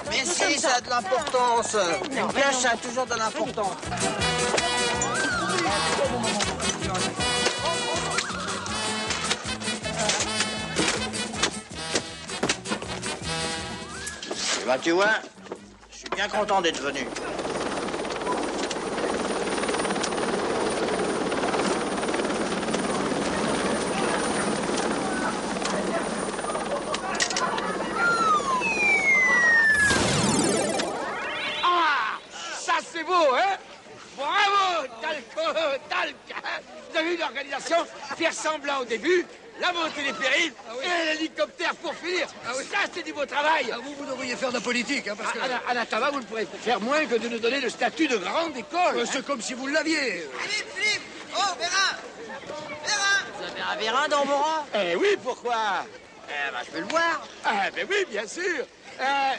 Mais si, ça a de l'importance. Une tâche, ça a toujours de l'importance. Eh ben, tu vois, je suis bien content d'être venu. C'est beau, hein? Bravo, Talc! Vous avez vu l'organisation? Faire semblant au début, la montée des périls et l'hélicoptère pour finir. Ça, c'est du beau travail. Vous devriez faire de la politique, hein, parce que... En attendant, vous ne pourrez faire moins que de nous donner le statut de grande école. C'est comme si vous l'aviez. Philippe! Oh, Vérin! Vous avez un Vérin dans vos rangs? Eh oui, pourquoi? Je veux le voir. Ah, ben oui, bien sûr.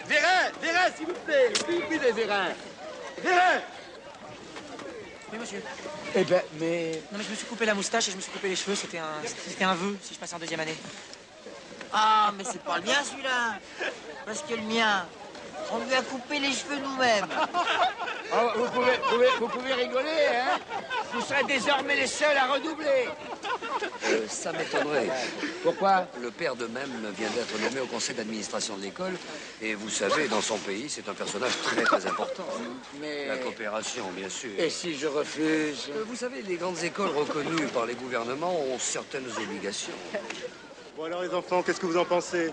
Vérin, s'il vous plaît. Oui, les Vérins. Vérin! Oui, monsieur. Eh ben, mais... Non, mais je me suis coupé la moustache et je me suis coupé les cheveux. C'était un vœu si je passais en deuxième année. Ah, mais c'est pas le mien, celui-là. Parce que le mien, on lui a coupé les cheveux nous-mêmes. Oh, vous pouvez rigoler, hein? Vous serez désormais les seuls à redoubler. Ça m'étonnerait. Pourquoi? Le père de Même vient d'être nommé au conseil d'administration de l'école. Et vous savez, dans son pays, c'est un personnage très, très important. Mais... La coopération, bien sûr. Et si je refuse? Vous savez, les grandes écoles reconnues par les gouvernements ont certaines obligations. Bon alors les enfants, qu'est-ce que vous en pensez?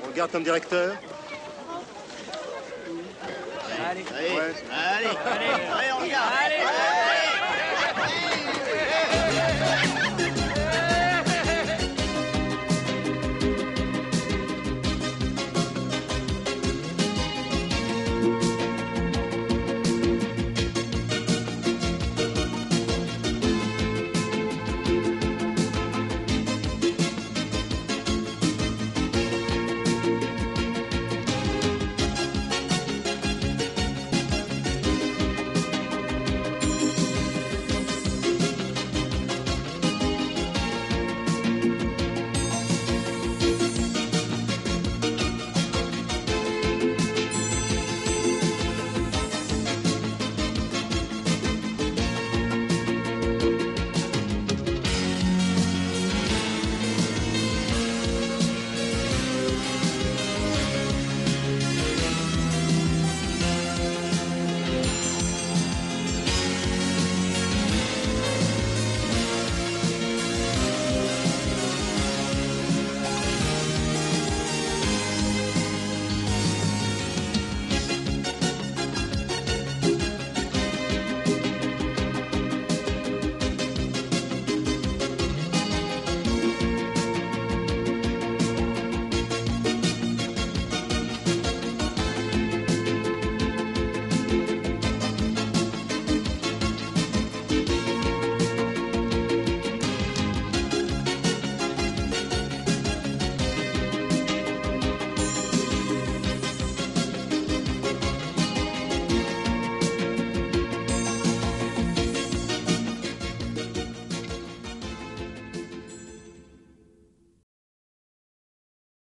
On le garde comme directeur? Allez. Allez, on regarde. Allez.